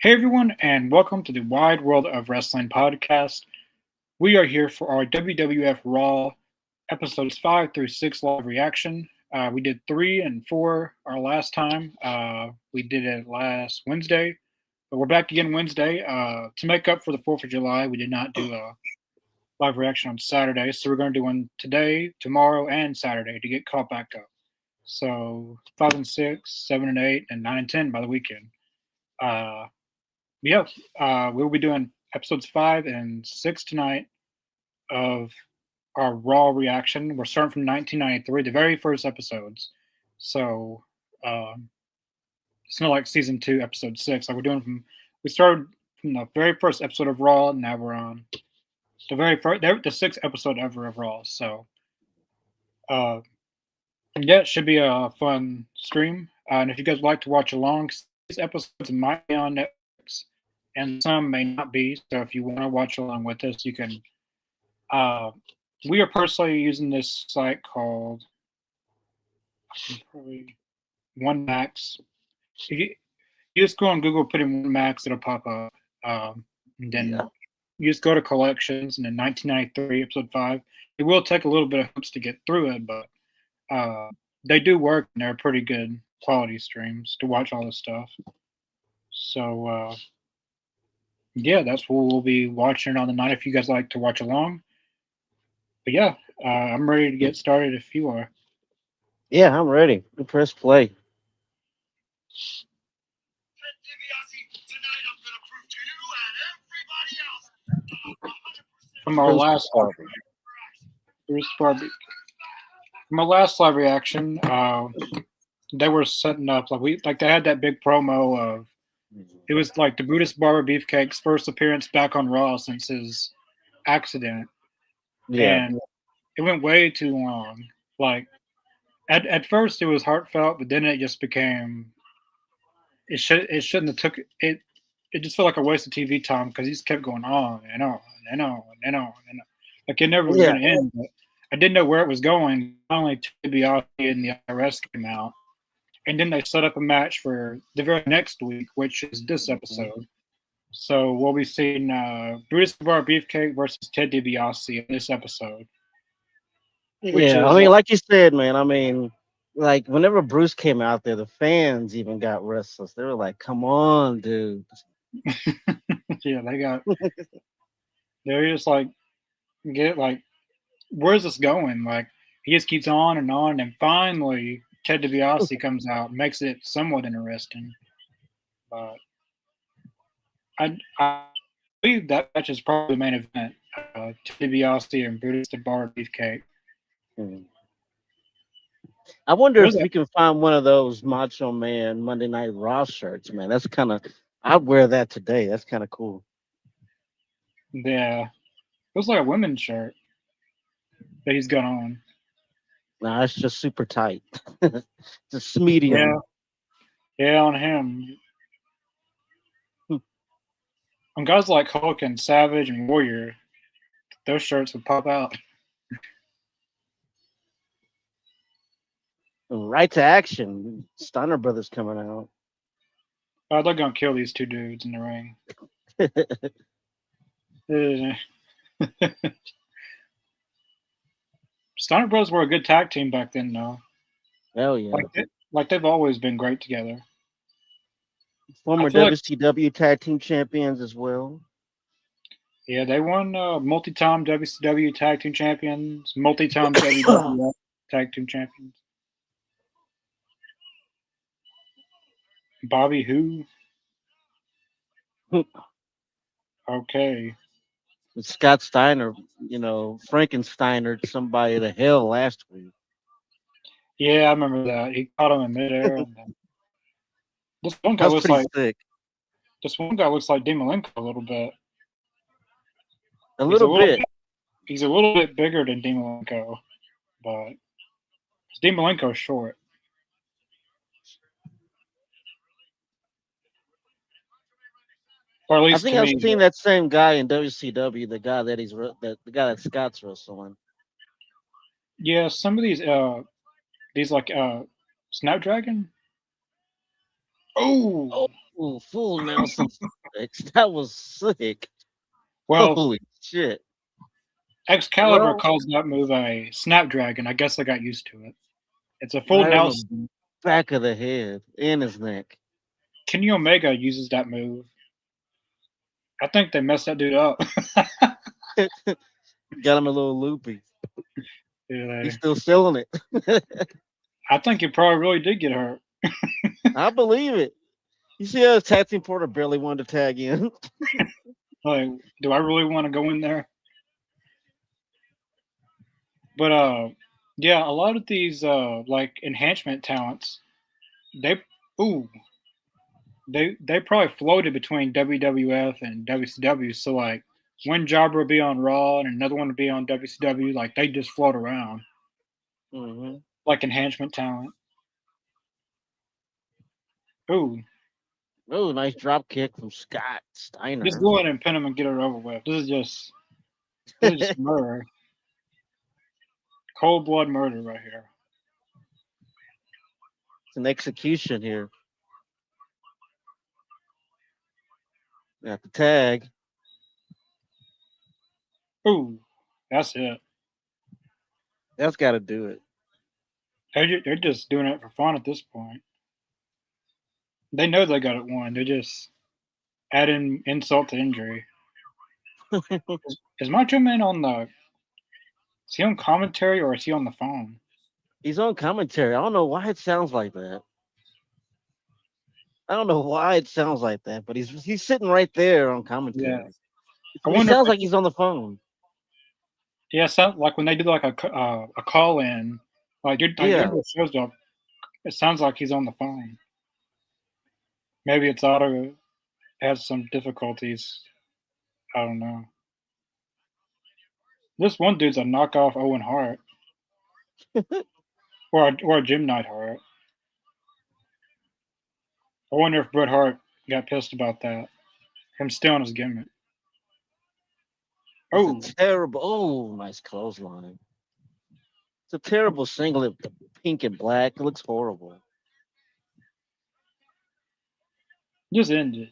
Hey everyone, and welcome to the Wide World of Wrestling podcast. We are here for our WWF Raw episodes 5 through 6 live reaction. We did 3 and 4 our last time. We did it last Wednesday, but we're back again Wednesday. To make up for the 4th of July, we did not do a live reaction on Saturday, so we're going to do one today, tomorrow, and Saturday to get caught back up. So 5 and 6, 7 and 8, and 9 and 10 by the weekend. Yeah, we'll be doing episodes 5 and 6 tonight of our Raw reaction. We're starting from 1993, the very first episodes. So it's not like season 2, episode 6. Like we started from the very first episode of Raw, and now we're on the sixth episode ever of Raw. So uh, yeah, it should be a fun stream. And if you guys like to watch along, these episodes might be on Netflix and some may not be. So if you want to watch along with us, you can. We are personally using this site called probably One Max. If you just go on Google, put in One Max, it'll pop up. And then you just go to collections, and then 1993 episode 5. It will take a little bit of hoops to get through it, but they do work, and they're pretty good quality streams to watch all this stuff. So yeah, that's what we'll be watching on the night if you guys like to watch along. But yeah, I'm ready to get started if you are. Yeah, I'm ready. Press play. From our last Bruce Barbie. From our last live reaction, they were setting up like they had that big promo of it was like the Brutus Barber Beefcake's first appearance back on Raw since his accident. Yeah. And it went way too long. Like at first it was heartfelt, but then it just became it shouldn't have took it. It just felt like a waste of TV time because he just kept going on and on and on and on and on. Like it never was Yeah. going to end. But I didn't know where it was going. Finally, TBI and the IRS came out, and then they set up a match for the very next week, which is this episode. So we'll be seeing Brutus Bar Beefcake versus Ted DiBiase in this episode, which Yeah. I is mean, like you said, man, like whenever Bruce came out there, the fans even got restless. They were like, come on, dude. yeah, they're just like get like where's this going? Like he just keeps on, and finally Ted DiBiase comes out, makes it somewhat interesting. But I believe that match is probably the main event. Ted DiBiase and Brutus the Bar Beefcake. Hmm. I wonder Where's if that? we can find one of those Macho Man Monday Night Raw shirts, man. That's kind of, I'd wear that today. That's kind of cool. Yeah, it looks like a women's shirt that he's got on. Nah, it's just super tight. Just Yeah, medium. yeah, on him. On guys like Hulk and Savage and Warrior, those shirts would pop out. Right to action. Steiner Brothers coming out. They're gonna kill these two dudes in the ring. Steiner Bros were a good tag team back then, though. Hell yeah. Like they've always been great together. I Former feel like WCW tag team champions as well. yeah, they won multi-time WCW tag team champions, multi-time WWF tag team champions. Bobby who? Okay. Scott Steiner, Frankensteiner somebody to hell last week. Yeah, I remember that. He caught him in midair. And this one That guy was looks pretty like sick. this one guy looks like Dean Malenko a little bit. A He's a little little bit. bit he's a little bit bigger than Dean Malenko, but Dean Malenko's short. Or at I least think to I've me. seen that same guy in WCW, the guy that Scott's wrestling. Yeah, some of these like Snapdragon. Oh, Oh, full Nelson suplex. That was sick. well, Holy shit. Excalibur Well, calls that move a Snapdragon. I guess I got used to it. It's a full right on Nelson. the back of the head and his neck. Kenny Omega uses that move. I think they messed that dude up. Got him a little loopy. Yeah, He's still selling it. I think he probably really did get hurt. I believe it. You see how his tag team porter barely wanted to tag in. Like, do I really want to go in there? But yeah, a lot of these like enhancement talents, they ooh, they probably floated between WWF and WCW. So like one jobber would be on Raw and another one would be on WCW. Like they just float around hmm like enhancement talent. Ooh, Oh, nice drop kick from Scott just Steiner. go ahead and pin him and get it over with. This is just It's murder, cold blood murder right here. an execution here. At the tag. Ooh, that's it. That's got to do it. They're just doing it for fun at this point. They know they got it won. They're just adding insult to injury. Is Macho Man on the? Is he on commentary or is he on the phone? He's on commentary. I don't know why it sounds like that. I don't know why it sounds like that, but he's sitting right there on Yeah, commentary. I It wonder. sounds like he's on the phone. Yeah, sound like when they do like a call in, like Yeah, during the shows up, it sounds like he's on the phone. Maybe it's auto has some difficulties. I don't know. This one dude's a knockoff Owen Hart or a Jim Neidhart. I wonder if Bret Hart got pissed about that. Him stealing his gimmick. it's a Oh, terrible. Oh, nice clothesline. It's a terrible singlet, pink and black. It looks horrible. just ended.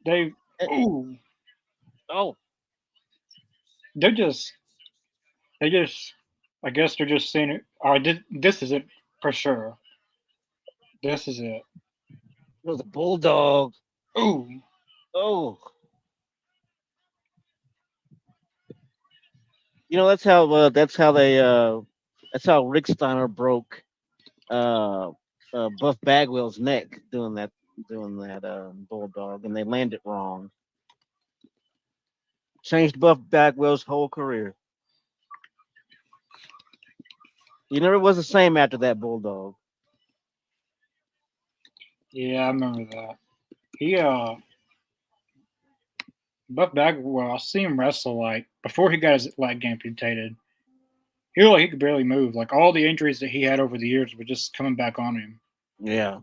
They, Eh, ooh, Oh, they're just, they just, I guess they're just saying it. Oh, this is it for sure. This is it. it was a bulldog. Ooh, Oh, you know that's how Rick Steiner broke uh, Buff Bagwell's neck doing that bulldog, and they landed wrong. Changed Buff Bagwell's whole career. He never was the same after that bulldog. yeah, I remember that. He, Buff Bagwell, I see him wrestle like before he got his leg amputated. He looked like he could barely move. Like all the injuries that he had over the years were just coming back on him. Yeah.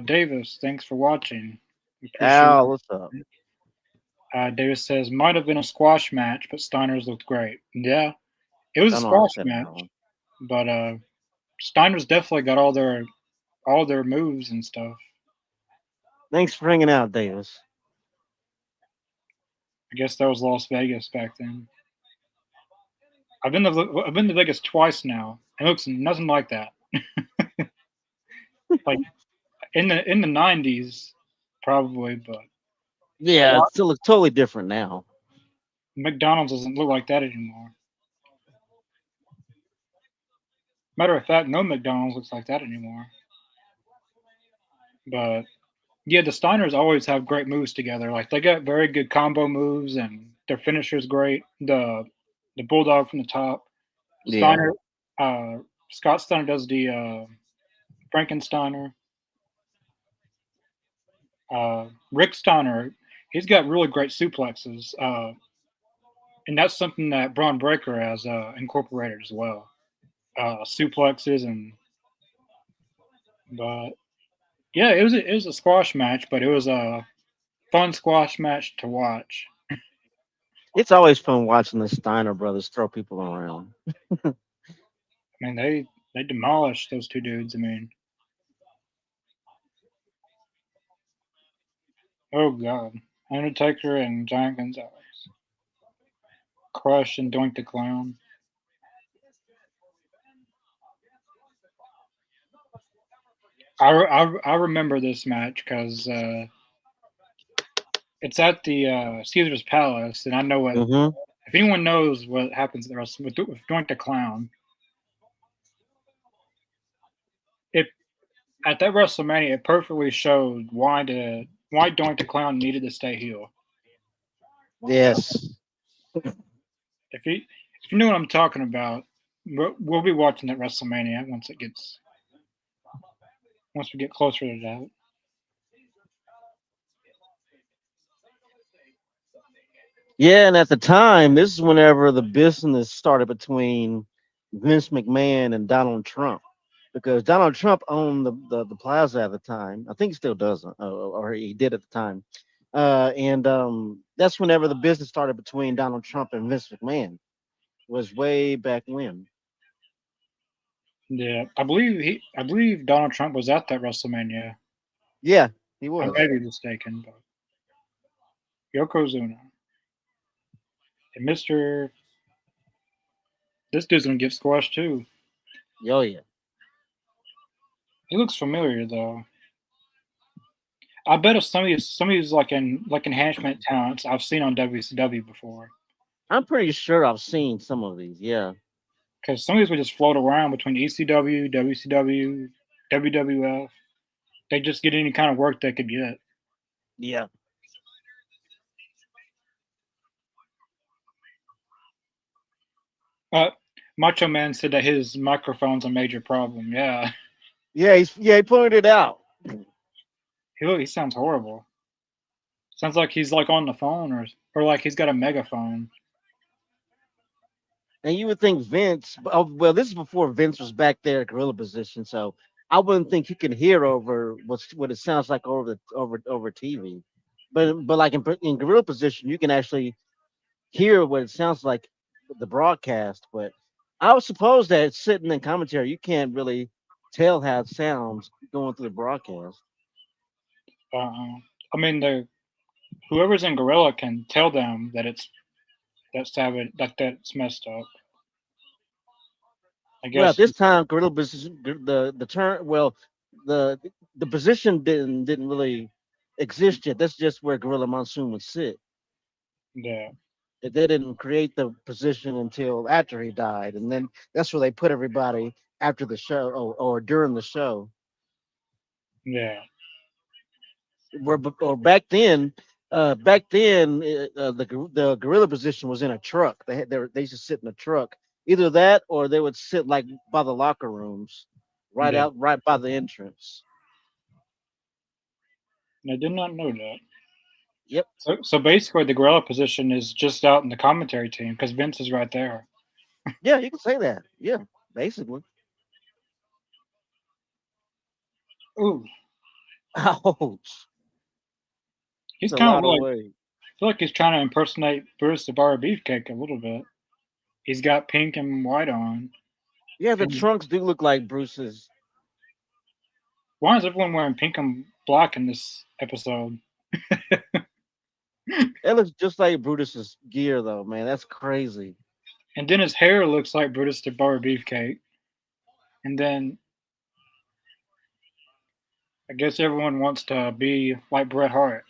Davis, thanks for watching. We appreciate Al, it. what's up? Davis says, might have been a squash match, but Steiner's looked great. Yeah, it was a I don't squash understand that match, one. but Steiner's definitely got all their moves and stuff. Thanks for hanging out, Davis. I guess that was Las Vegas back then. I've been to Vegas twice now. It looks nothing like that. Like in the '90s, probably, but a Yeah, it lot. still looks totally different now. McDonald's doesn't look like that anymore. Matter of fact, no McDonald's looks like that anymore. But yeah, the Steiners always have great moves together. Like they got very good combo moves, and their finisher's great. The bulldog from the top. Yeah. Steiner, uh, Scott Steiner does the Frankensteiner. Rick Steiner, he's got really great suplexes, and that's something that Braun Breaker has incorporated as well. Suplexes and but yeah, it was a squash match, but it was a fun squash match to watch. It's always fun watching the Steiner brothers throw people around. I mean, they demolished those two dudes. I mean, oh god, Undertaker and Giant Gonzalez, Crush and Doink the Clown. I remember this match because it's at the Caesar's Palace, and I know what. Hmm. If anyone knows what happens at the with Doink the Clown, it at that WrestleMania, it perfectly showed why Doink the Clown needed to stay heel. Yes. If you know what I'm talking about, we'll be watching that WrestleMania once we get closer to that. Yeah, and at the time, this is whenever the business started between Vince McMahon and Donald Trump, because Donald Trump owned the plaza at the time. I think he still does, or he did at the time. And that's whenever the business started between Donald Trump and Vince McMahon. Was way back when. Yeah, I believe Donald Trump was at that WrestleMania. Yeah, he I was. may be mistaken, but Yokozuna and Mister, this dude's gonna get squashed too. Oh yeah. He looks familiar though. I bet if some of these like enhancement talents I've seen on WCW before. I'm pretty sure I've seen some of these. Yeah. Because some of these would just float around between ECW, WCW, WWF. They just get any kind of work they could get. Yeah. Uh, Macho Man said that his microphone's a major problem. Yeah, He pointed it out. he sounds horrible. Sounds like he's like on the phone or like he's got a megaphone. And you would think Vince, oh, well, this is before Vince was back there at gorilla position, so I wouldn't think he could hear over what it sounds like over TV. But like in gorilla position, you can actually hear what it sounds like with the broadcast. But I would suppose that sitting in commentary, you can't really tell how it sounds going through the broadcast. I mean, the whoever's in Gorilla can tell them that that's messed up. I Well, at guess. this time, gorilla position, the term, well, the the position didn't really exist yet. That's just where Gorilla Monsoon would sit. Yeah, They didn't create the position until after he died, and then that's where they put everybody after the show or during the show. yeah, Or back then, the gorilla position was in a truck. They used to sit in a truck. Either that, or they would sit like by the locker rooms, yeah. right by the entrance. I did not know that. Yep. So basically, the Gorilla position is just out in the commentary team because Vince is right there. Yeah, you can say that. Yeah, basically. Ooh, Ouch. he's It's a kind of lot of like weight. I feel like he's trying to impersonate Bruce the Bar Beefcake a little bit. He's got pink and white on. Yeah, the And trunks do look like Bruce's. why is everyone wearing pink and black in this episode? It looks just like Brutus's gear, though, man. That's crazy. And then his hair looks like Brutus the Bar Beefcake. And then I guess everyone wants to be like Bret Hart.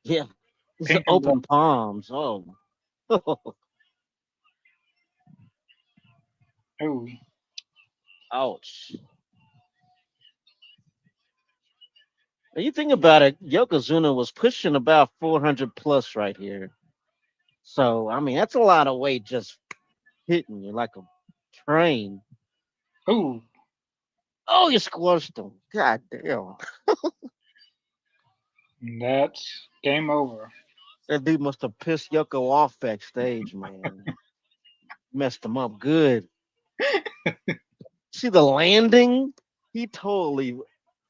Yeah, it's Pink and black. open palms. Oh, Ooh, ouch. Now you think about it, Yokozuna was pushing about 400 plus right here. So, I mean, that's a lot of weight just hitting you like a train. ooh, Oh, you squashed him. God damn. that's game over. That dude must have pissed Yoko off backstage, man. Messed him up good. See the landing? He totally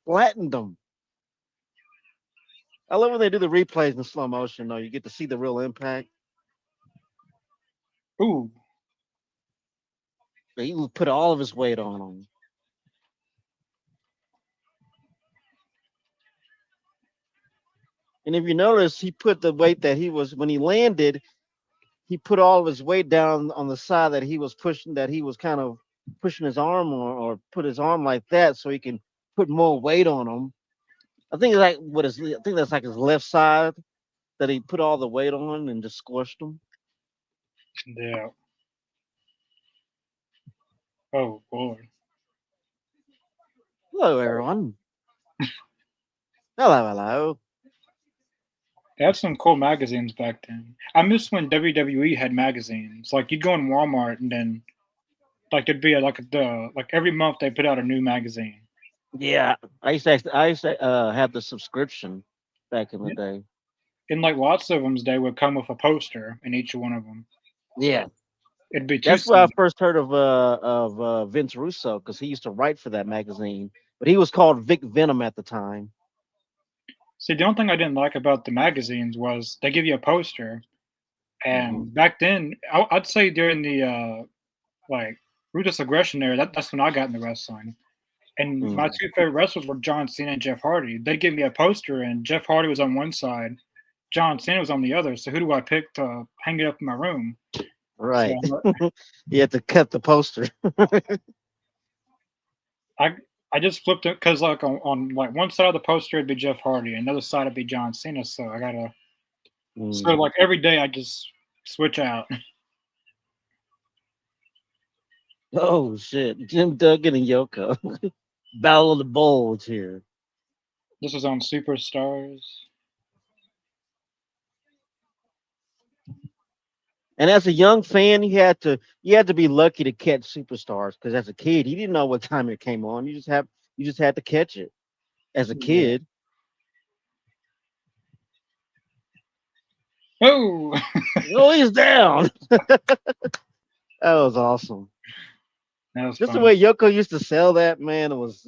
flattened him. I love when they do the replays in slow motion, though. You get to see the real impact. Ooh, He would put all of his weight on him. And if you notice, he put the weight that he was when he landed. He put all of his weight down on the side that he was pushing. That he was kind of pushing his arm or put his arm like that so he can put more weight on him. I think it's like what is. I think that's like his left side that he put all the weight on and just squished him. yeah. Oh boy. Hello, everyone. Hello, hello. They had some cool magazines back then. I miss when WWE had magazines. Like you'd go in Walmart and then like it'd be like the like every month they put out a new magazine. Yeah, I used to have the subscription back in the Yeah. day. And like lots of them, they would come with a poster in each one of them. Yeah, It'd be two that's where I sided. first heard of Vince Russo because he used to write for that magazine, but he was called Vic Venom at the time. See, the only thing I didn't like about the magazines was they give you a poster, Hmm. and back then I'd say during the like Ruthless Aggression era, that's when I got into wrestling. And my Hmm. two favorite wrestlers were John Cena and Jeff Hardy. They'd give me a poster, and Jeff Hardy was on one side, John Cena was on the other. So who do I pick to hang it up in my room? So Right, you had to cut the poster. I I just flipped it because like on like one side of the poster it'd be Jeff Hardy, and another side would be John Cena. So I gotta so Mm. like every day I just switch out. Oh shit, Jim Duggan and Yoko, Battle of the Bulge here. This was on Superstars. And as a young fan, you had to be lucky to catch Superstars because as a kid, you didn't know what time it came on. You just had to catch it as a Yeah. kid. Oh, Oh, he's down. That was awesome. that was Just the fun. way Yoko used to sell that, man, it was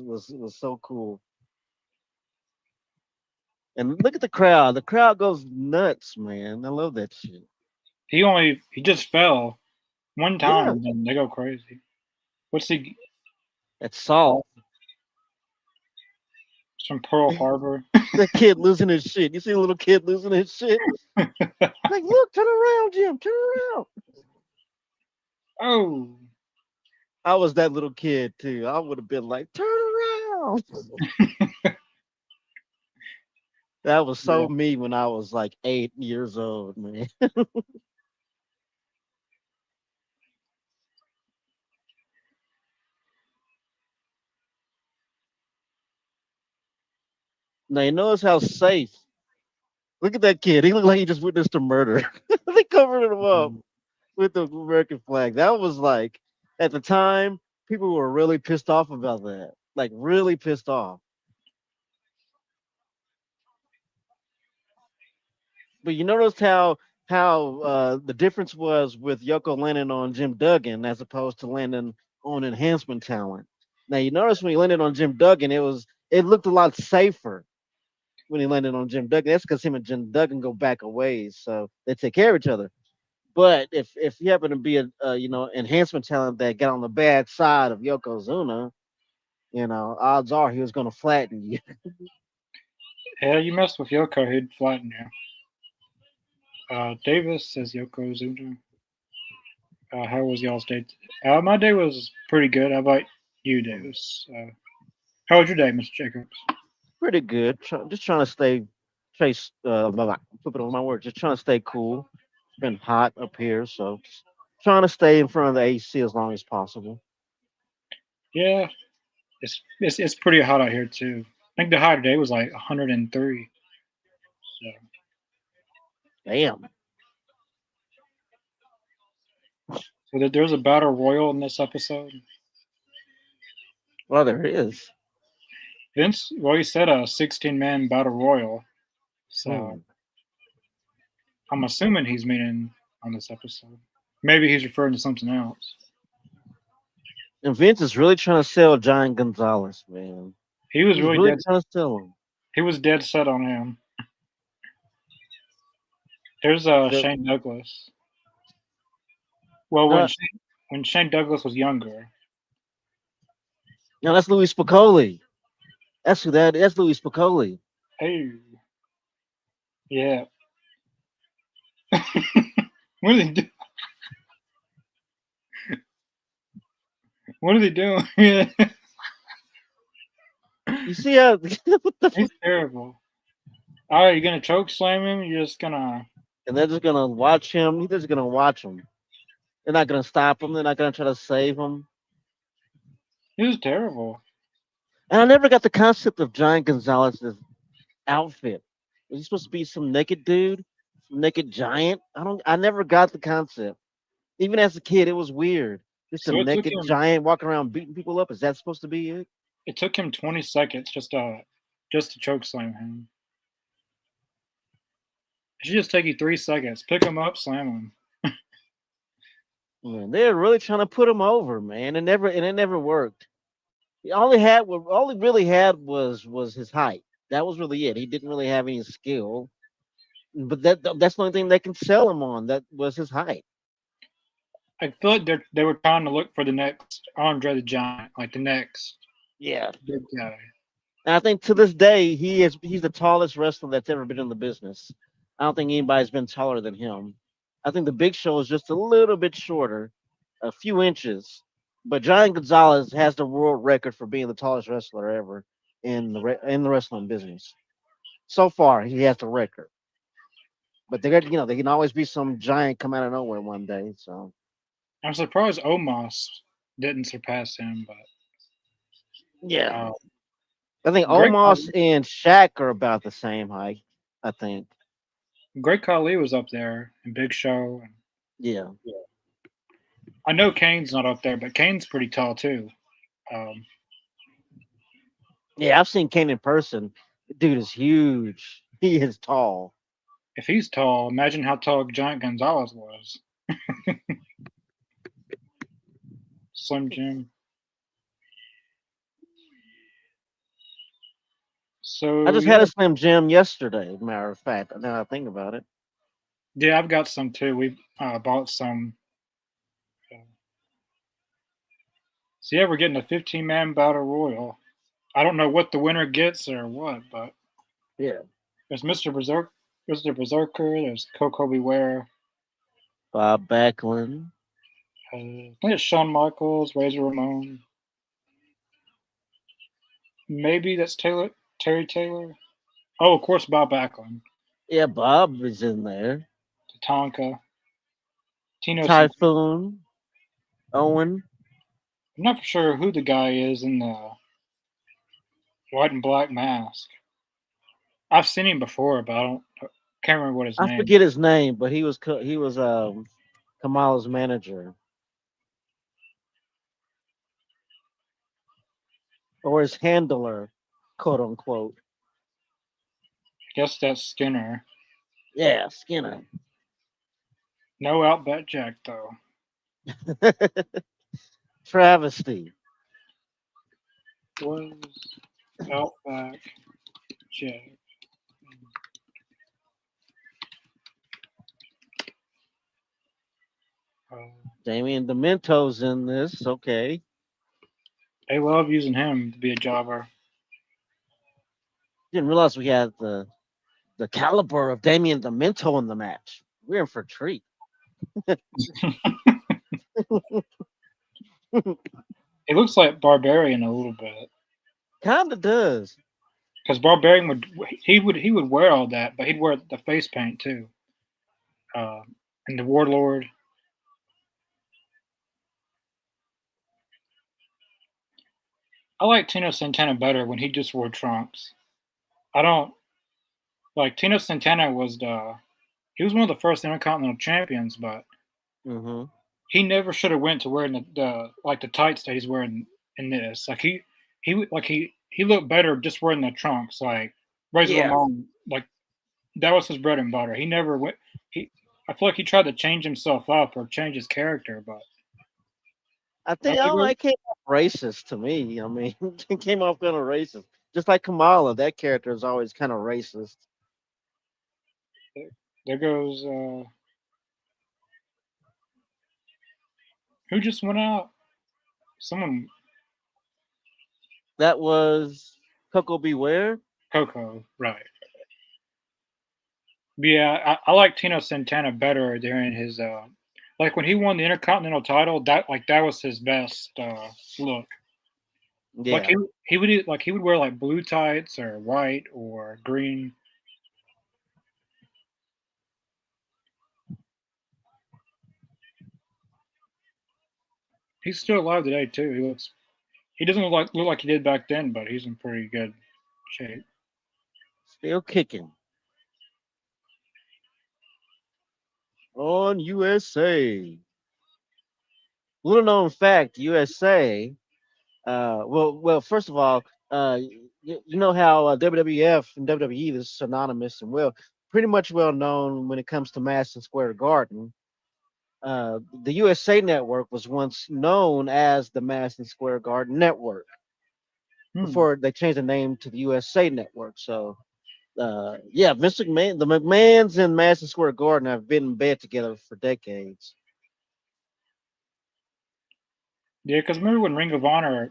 so cool. And look at the crowd. The crowd goes nuts, man. I love that shit. He just fell one Yeah, time, and they go crazy. What's he that's salt. from Pearl Harbor? That kid losing his shit. You see a little kid losing his shit? Like, look, turn around, Jim, turn around. Oh, I was that little kid too. I would have been like, turn around. That was yeah. so me when I was like 8 years old, man. Now you notice how safe. Look at that kid. He looked like he just witnessed a murder. They covered him up with the American flag. That was like at the time, people were really pissed off about that. Like really pissed off. But you noticed how the difference was with Yoko landing on Jim Duggan as opposed to landing on enhancement talent. Now you notice when he landed on Jim Duggan, it looked a lot safer when he landed on Jim Duggan. That's because him and Jim Duggan go back a ways, so they take care of each other. But if you happen to be a enhancement talent that got on the bad side of Yokozuna, odds are he was going to flatten you. Yeah, you messed with Yoko, he'd flatten you. Davis says Yokozuna. How was y'all's day? My day was pretty good. How about you, Davis? How was your day, Mr. Jacobs? Pretty good. Just trying to stay, chase. Flip it on my word. Just trying to stay cool. It's been hot up here, so just trying to stay in front of the AC as long as possible. Yeah, it's pretty hot out here too. I think the high today was like 103. So, Damn. there's a battle royal in this episode. Well, there is. Vince, well, he said a 16-man battle royal. So Hmm. I'm assuming he's meaning on this episode. Maybe he's referring to something else. And Vince is really trying to sell Giant Gonzalez, man. He was He's really really dead. trying to sell him. He was dead set on him. There's So Shane Douglas. Well, No, when Shane Douglas was younger. no, that's Louis Spicoli. That's who that. That's Louis Spicoli. Hey, yeah. What are they do? What are they doing? Yeah, You see how? What the he's terrible. All right, you gonna choke slam him? You're just gonna. And they're just gonna watch him. They're just gonna watch him. They're not gonna stop him. They're not gonna try to save him. He's terrible. And I never got the concept of Giant Gonzalez's outfit. Was he supposed to be some naked dude, some naked giant? I don't. I never got the concept. Even as a kid, it was weird. Just a So naked giant walking around beating people up. Is that supposed to be it? it took him 20 seconds just to choke slam him. It should just take you 3 seconds. Pick him up, slam him. Man, they're really trying to put him over, man. It never worked. All he really had was his height. That was really it. He didn't really have any skill. But that's the only thing they can sell him on. That was his height. I feel like they were trying to look for the next Andre the Giant, like the next Yeah. big guy. And I think to this day he's the tallest wrestler that's ever been in the business. I don't think anybody's been taller than him. I think the Big Show is just a little bit shorter, a few inches. But Giant Gonzalez has the world record for being the tallest wrestler ever in the wrestling business. So far, he has the record. But there can always be some giant come out of nowhere one day. So I'm surprised Omos didn't surpass him, but yeah, uh, I think Great Omos Khali, and Shaq are about the same height. I think. Great Khali was up there in Big Show. And Yeah. I know Kane's not up there, but Kane's pretty tall too. Um, Yeah, I've seen Kane in person. The dude is huge. He is tall. if he's tall, imagine how tall Giant Gonzalez was. Slim Jim. I So just had yeah, a Slim Jim yesterday, as a matter of fact. Now that I think about it. yeah, I've got some too. We bought some. uh, So yeah, we're getting a 15-man battle royal. I don't know what the winner gets or what, but Yeah. there's Mr. Berserker, there's Coco Beware, Bob Backlund. I think it's Shawn Michaels, Razor Ramon. Maybe that's Terry Taylor. Oh, of course, Bob Backlund, Yeah, Bob is in there. Tatanka, Tino Santana. Typhoon. Owen. I'm not for sure who the guy is in the white and black mask. I've seen him before, but can't remember what his I name. forget his name, but he was Kamala's manager or his handler, quote unquote. I guess that's Skinner. Yeah, Skinner. No Outback Jack though. Travesty. Was Outback Jack? Uh, Damien Demento's in this. Okay. they love using him to be a jobber. Didn't realize we had the caliber of Damien Demento in the match. We're in for a treat. He looks like Barbarian a little bit Kinda does. because Barbarian would wear all that, but he'd wear the face paint too. Uh, and the Warlord. I like Tino Santana better when he just wore trunks. I don't like Tino Santana was he was one of the first Intercontinental champions, but Hmm. he never should have went to wearing the like the tights that he's wearing in this. Like he looked better just wearing the trunks. Like Razor Yeah. Ramon, like that was his bread and butter. He never went. He I feel like he tried to change himself up or change his character, but I he don't know, it came off racist to me. I mean, it came off kind of racist. Just like Kamala, that character is always kind of racist. there goes Who just went out? Someone, That was Coco Beware. Coco, right? But yeah, I like Tino Santana better during his like when he won the Intercontinental title. That was his best look. Like Yeah, he would wear like blue tights or white or green. He's still alive today too. He doesn't look like he did back then, but he's in pretty good shape. still kicking on USA. Little known fact: USA. First of all, you know how WWF and WWE is synonymous and pretty much well known when it comes to Madison Square Garden. The USA Network was once known as the Madison Square Garden Network Hmm. before they changed the name to the USA Network. So, yeah, Vince McMahon, the McMahons and Madison Square Garden have been in bed together for decades. Yeah, because remember when Ring of Honor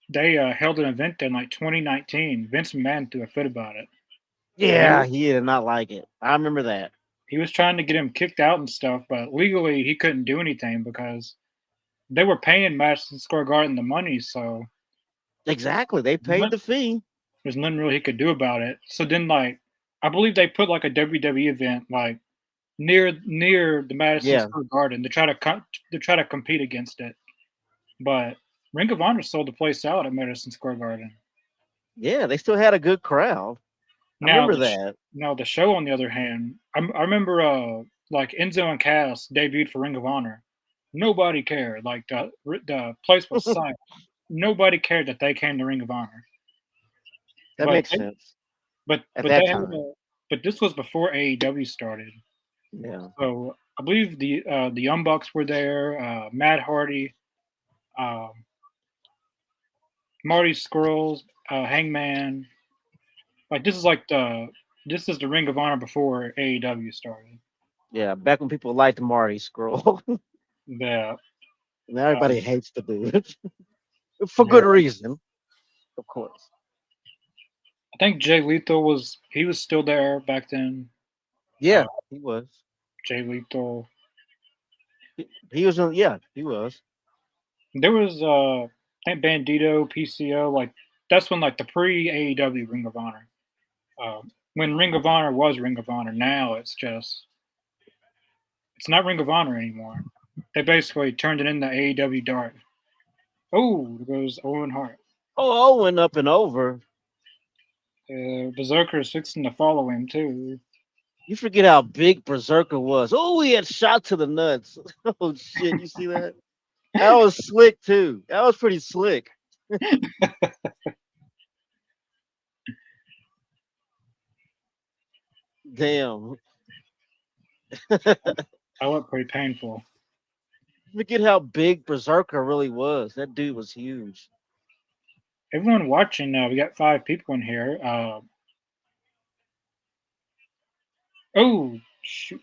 they held an event in like 2019. Vince McMahon threw a fit about it, and Yeah, he did not like it. I remember that. he was trying to get him kicked out and stuff, but legally he couldn't do anything because they were paying Madison Square Garden the money, so Exactly. They paid the fee. there's nothing really he could do about it. So then, like, I believe they put like a WWE event like near the Madison Yeah. Square Garden to try to compete against it. But Ring of Honor sold the place out at Madison Square Garden. Yeah, they still had a good crowd. I Now remember that. now the show, on the other hand, I remember like Enzo and Cass debuted for Ring of Honor. Nobody cared. Like the place was silent. Nobody cared that they came to Ring of Honor. That But makes sense at but they that had time. but this was before AEW started. Yeah. So I believe the Young Bucks were there, Matt Hardy, um, Marty Scurlls, Hangman. Like this is the Ring of Honor before AEW started. Yeah. Back when people liked Marty Scroll. The Now everybody um, hates the dude for yeah, good reason, of course. I think Jay Lethal was still there back then. Uh, Yeah, he was. Jay Lethal. He was in, yeah, he was. There was I think Bandito, PCO. Like that's when like the pre AEW Ring of Honor. When Ring of Honor was Ring of Honor. Now it's not Ring of Honor anymore. They basically turned it into AEW Dark. Oh, there goes Owen Hart. Oh, Owen up and over. Berserker is fixing to follow him too. You forget how big Berserker was. Oh, he had shot to the nuts. Oh shit, you see that? That was slick too. That was pretty slick. Damn. I look pretty painful. Forget how big Berserker really was. That dude was huge. Everyone watching, we got 5 people in here. Oh, shoot.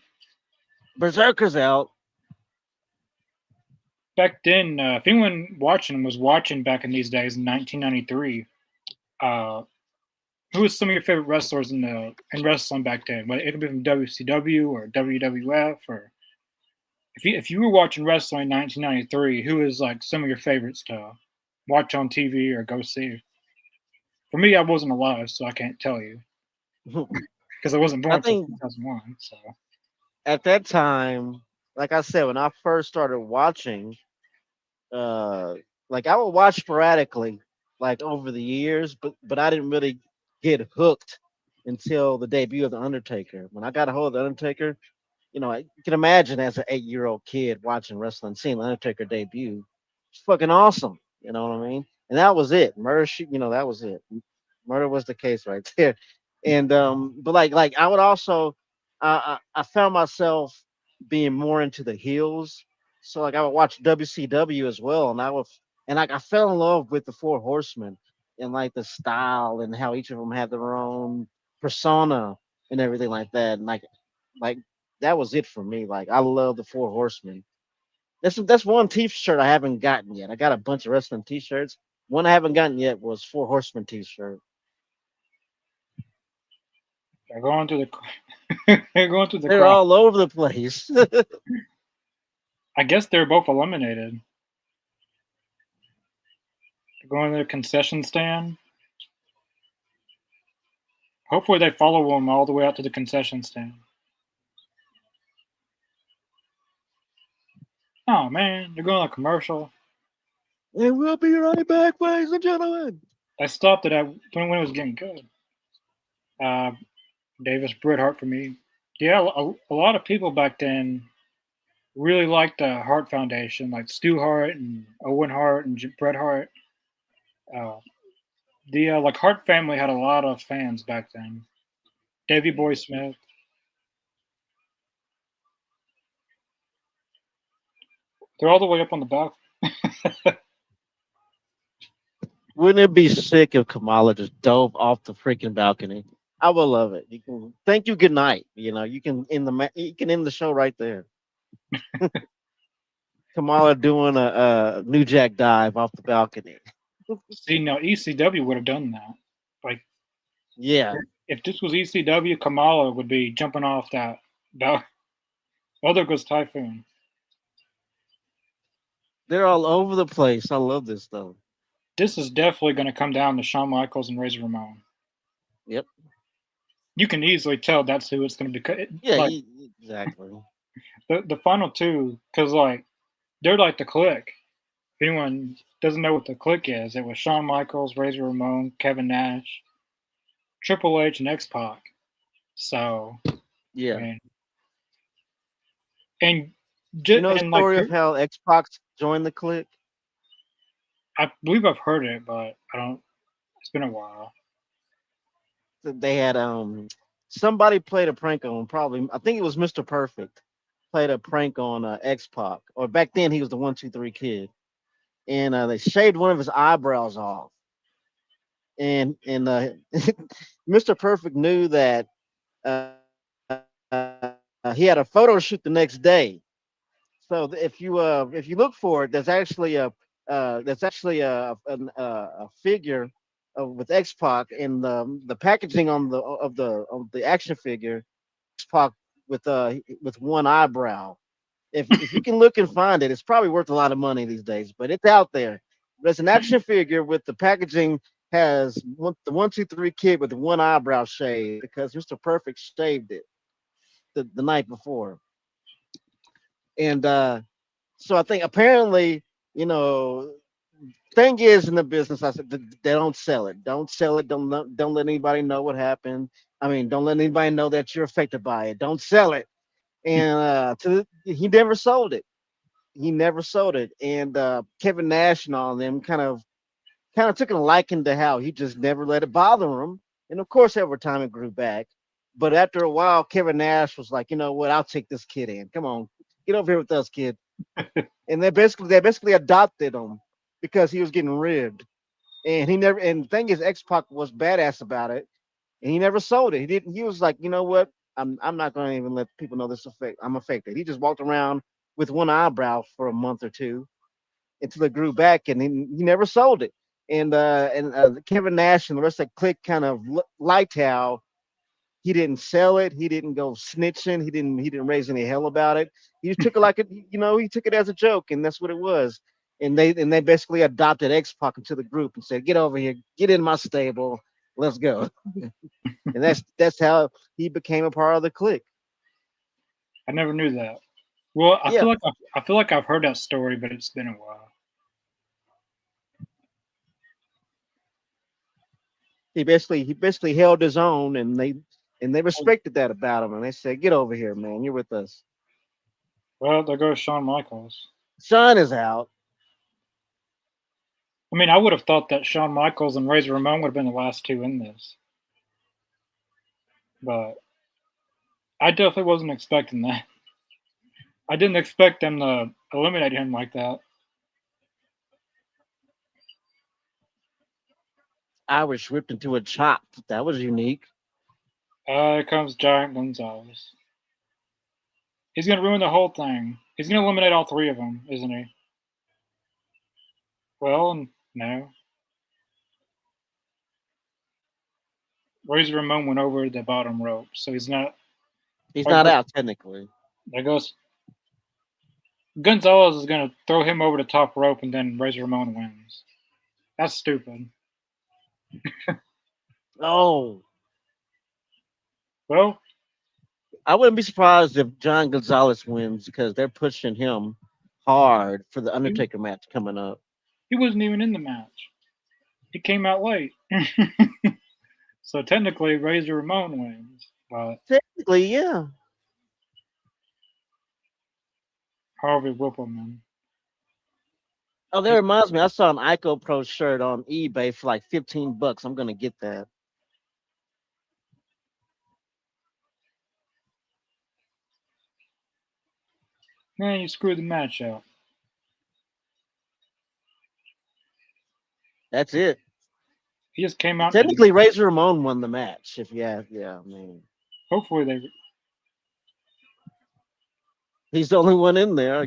Berserker's out. Back then, if anyone watching was watching back in these days in 1993, uh, who was some of your favorite wrestlers in wrestling back then? Whether it could be from WCW or WWF, or if you were watching wrestling in 1993, who is like some of your favorites to watch on TV or go see? For me, I wasn't alive, so I can't tell you because I wasn't born I until think 2001. So, at that time, like I said, when I first started watching, uh, like I would watch sporadically, like over the years, but I didn't really get hooked until the debut of the Undertaker. When I got a hold of the Undertaker, you can imagine as an 8-year-old kid watching wrestling, seeing the Undertaker debut. It's fucking awesome. You know what I mean? And that was it. That was it. Murder was the case right there. And but like I would also, I found myself being more into the heels. So like I would watch WCW as well, and like I fell in love with the Four Horsemen and like the style and how each of them had their own persona and everything like that. And like that was it for me. Like I love the Four Horsemen. That's one T-shirt I haven't gotten yet. I got a bunch of wrestling T-shirts. One I haven't gotten yet was Four Horsemen T-shirt. They're going through the they're going through the They're crowd. all over the place. I guess they're both eliminated. They're going to the concession stand. Hopefully, they follow them all the way out to the concession stand. Oh man, they're going to a commercial. And we'll be right back, ladies and gentlemen. I stopped it when it was getting good. Uh, Davis Bret Hart for me. Yeah, a lot of people back then really liked the Hart Foundation, like Stu Hart and Owen Hart and Bret Hart. Uh, the like Hart family had a lot of fans back then. Davy Boy Smith. They're all the way up on the balcony. Wouldn't it be sick if Kamala just dove off the freaking balcony? I would love it. You can thank you, good night. You know, you can end the show right there. Kamala doing a New Jack dive off the balcony. See, now ECW would have done that. Like, Yeah, if this was ECW, Kamala would be jumping off that. Oh, there goes Typhoon. they're all over the place. I love this though. This is definitely going to come down to Shawn Michaels and Razor Ramon. Yep. You can easily tell that's who it's going to be. Yeah, Like exactly. the final two, because like they're like the Click. If anyone doesn't know what the Click is, it was Shawn Michaels, Razor Ramon, Kevin Nash, Triple H, and X Pac. So, I Yeah. mean, and You know the and like story of how X Pac joined the clique? I believe I've heard it, but I don't. It's been a while. They had somebody played a prank on probably I think it was Mr. Perfect played a prank on X Pac, or back then he was the 1, 2, 3 kid, and they shaved one of his eyebrows off, and Mr. Perfect knew that he had a photo shoot the next day. So if you look for it, there's actually a figure with X Pac, and the packaging on the action figure X Pac with one eyebrow. If you can look and find it, it's probably worth a lot of money these days, but it's out there. There's an action figure with the packaging has the 1, 2, 3 kid with the one eyebrow shaved because Mr. Perfect shaved it the night before. And so I think apparently, you know, thing is in the business, I said they don't sell it. Don't sell it. Don't let anybody know what happened. I mean, don't let anybody know that you're affected by it. Don't sell it. And he never sold it. He never sold it. And Kevin Nash and all of them kind of took a liking to how he just never let it bother him. And of course, over time it grew back. But after a while, Kevin Nash was like, you know what? I'll take this kid in. Come on, get over here with us, kid. And they basically adopted him because he was getting ribbed. And he never. And the thing is, X Pac was badass about it, and he never sold it. He didn't. He was like, you know what? I'm not going to even let people know this effect. I'm affected. He just walked around with one eyebrow for a month or two until it grew back, and he never sold it. And Kevin Nash and the rest of the clique kind of liked how he didn't sell it. He didn't go snitching. He didn't raise any hell about it. He just took it like he took it as a joke, and that's what it was. And they basically adopted X Pac into the group and said, "Get over here, get in my stable, let's go." And that's how he became a part of the clique. I never knew that. Well, Yeah, I feel like I've heard that story, but it's been a while. he basically held his own, and they respected that about him, and they said, "Get over here, man, you're with us." Well, there goes Shawn Michaels. Sean is out. I mean, I would have thought that Shawn Michaels and Razor Ramon would have been the last two in this, but I definitely wasn't expecting that. I didn't expect them to eliminate him like that. Irish whipped into a chop. That was unique. Here comes Giant Gonzalez. He's gonna ruin the whole thing. He's gonna eliminate all three of them, isn't he? Well, no. Razor Ramon went over the bottom rope, so he's not. He's There not goes, out technically. there goes Gonzalez is gonna throw him over the top rope, and then Razor Ramon wins. That's stupid. Oh, Well, I wouldn't be surprised if John Gonzalez wins because they're pushing him hard for the he, Undertaker match coming up. he wasn't even in the match. He came out late. So technically, Razor Ramon wins. But Technically, yeah. Harvey Whippleman. Oh, that reminds me. I saw an Ico Pro shirt on eBay for like $15. I'm gonna get that. Man, you screwed the match up. That's it. He just came out and Technically, Razor Ramon won the match. If you ask, yeah, I mean, hopefully they. he's the only one in there.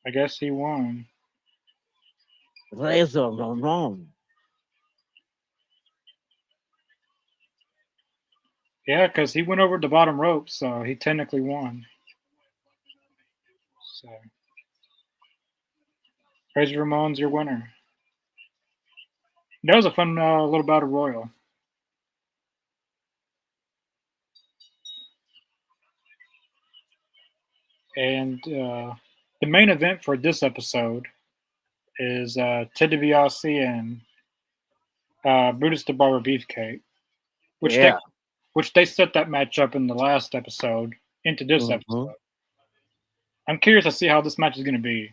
I guess he won. Razor Ramon. Yeah, because he went over the bottom rope, so he technically won. So Razor Ramon's your winner. That was a fun little battle royal. And the main event for this episode is Ted DiBiase and Brutus the Barber Beefcake, which they Yeah. which they set that match up in the last episode into this hmm episode. I'm curious to see how this match is going to be.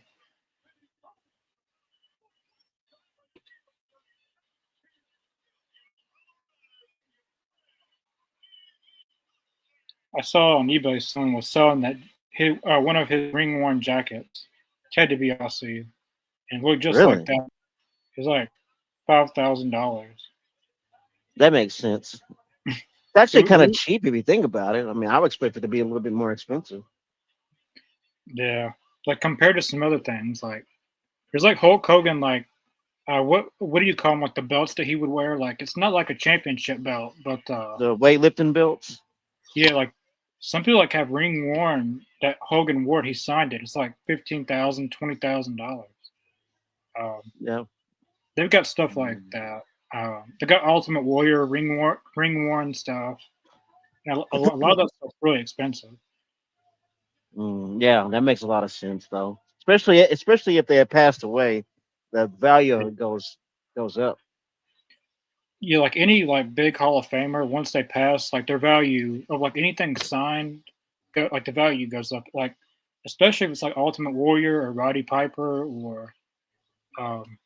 I saw on eBay someone was selling that one of his ring worn jackets, Ted DiBiase, and looked just like Really? that. It was like $5,000. That makes sense. It's actually kind of It, cheap if you think about it. I mean, I would expect it to be a little bit more expensive. yeah, like compared to some other things, like there's like Hulk Hogan, like what do you call them? Like the belts that he would wear, like it's not like a championship belt, but The weightlifting belts. yeah, like some people like have ring worn that Hogan wore. He signed it. It's like $15,000, $20,000. Um, Yeah. they've got stuff like that. They got Ultimate Warrior ring worn stuff. And a lot of that stuff's really expensive. Yeah, that makes a lot of sense though. Especially if they had passed away, the value of it goes up. Yeah, like any like big Hall of Famer, once they pass, like their value of like anything signed, like the value goes up. Like especially if it's like Ultimate Warrior or Roddy Piper or um,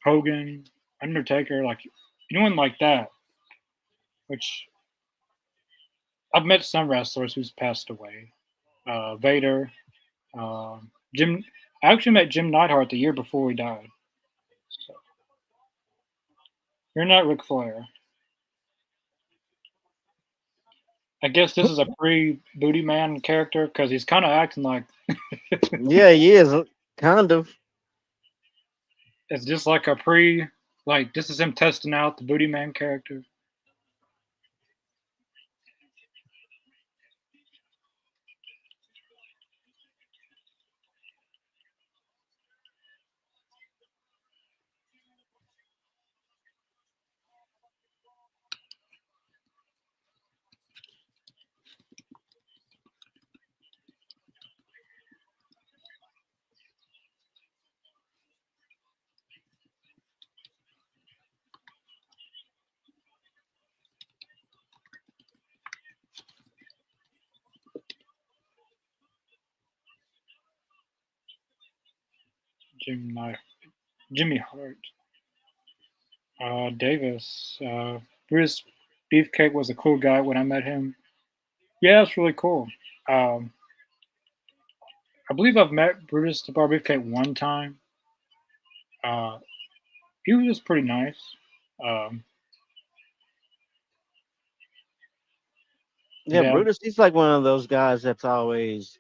Hogan, Undertaker, like anyone like that. Which I've met some wrestlers who's passed away. Vader, Jim. I actually met Jim Neidhart the year before he died. So you're not Ric Flair. I guess this is a pre-Booty Man character because he's kind of acting like Yeah, he is kind of. it's just like a pre. Like this is him testing out the Booty Man character. Jim Neidhart, Jimmy Hart, Davis, Bruce Beefcake was a cool guy when I met him. Yeah, it's really cool. Um, I believe I've met Brutus the Bar Beefcake one time. Uh, he was just pretty nice. Um, Yeah, Yeah, Brutus, he's like one of those guys that's always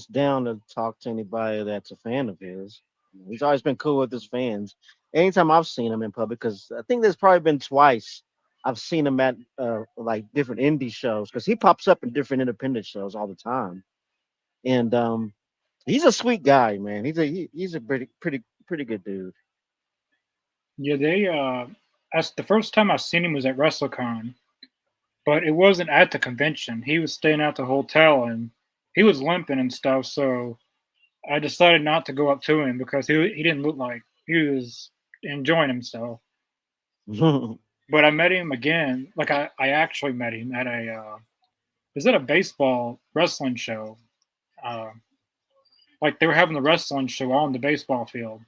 down to talk to anybody that's a fan of his. He's always been cool with his fans. Anytime I've seen him in public, because I think there's probably been twice I've seen him at like different indie shows, because he pops up in different independent shows all the time. And he's a sweet guy, man. He's a pretty good dude. yeah. As the first time I seen him was at WrestleCon, but it wasn't at the convention. He was staying at the hotel and he was limping and stuff. So I decided not to go up to him because he didn't look like he was enjoying himself. But I met him again. Like I actually met him at a was it a baseball wrestling show? Uh, like they were having the wrestling show on the baseball field,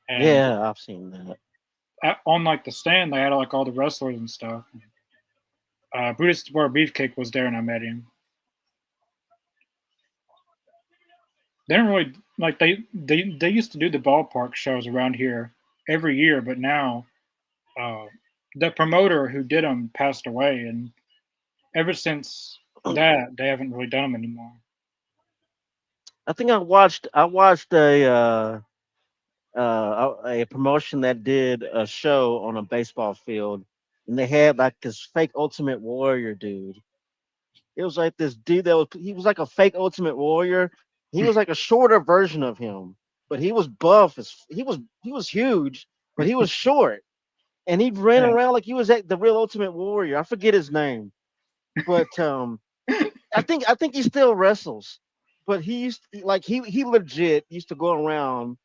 and Yeah, I've seen that. on like the stand they had like all the wrestlers and stuff. Brutus the Bar Beefcake was there, and I met him. They don't really like they used to do the ballpark shows around here every year, but now uh, the promoter who did them passed away, and ever since that they haven't really done them anymore. I think I watched a promotion that did a show on a baseball field, and they had like this fake Ultimate Warrior dude. It was like this dude he was like a fake Ultimate Warrior. He was like a shorter version of him, but he was buff. He was huge, but he was short, and he ran Yeah. around like he was at the real Ultimate Warrior. I forget his name, but I think he still wrestles. But he legit used to go around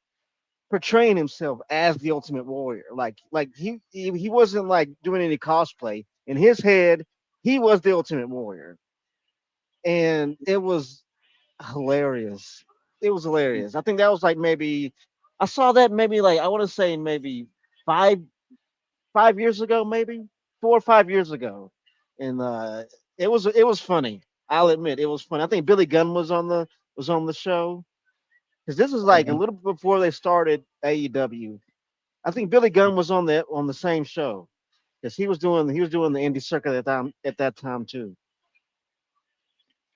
portraying himself as the Ultimate Warrior. Like he wasn't like doing any cosplay. In his head, he was the Ultimate Warrior, and it was hilarious. It was hilarious. I think that was like maybe I saw that maybe like I want to say maybe five 5 years ago, maybe 4 or 5 years ago, and it was funny. I'll admit it was funny. I think Billy Gunn was on the show, because this was like a Yeah. little bit before they started AEW. I think Billy Gunn was on the same show, because he was doing the indie circuit at that time too.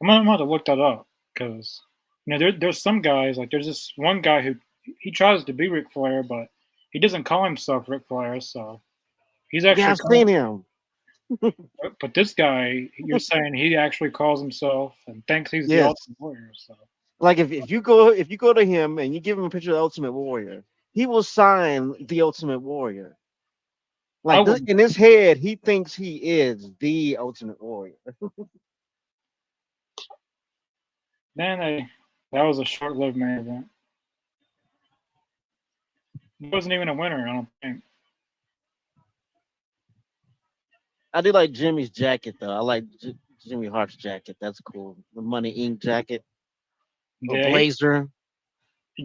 I'm gonna have to look that up because there's some guys like there's this one guy who he tries to be Ric Flair, but he doesn't call himself Ric Flair, so he's Yeah, actually I've seen called. him. But this guy, you're saying he actually calls himself and thinks he's the Yes, Ultimate Warrior. So like if you go to him and you give him a picture of the Ultimate Warrior, he will sign the Ultimate Warrior. I Like this, wouldn't. in his head, he thinks he is the Ultimate Warrior. Man, that was a short-lived main event. He wasn't even a winner. I don't think. I do like Jimmy's jacket though. I like Jimmy Hart's jacket. That's cool. The Money Inc. jacket or Yeah, blazer.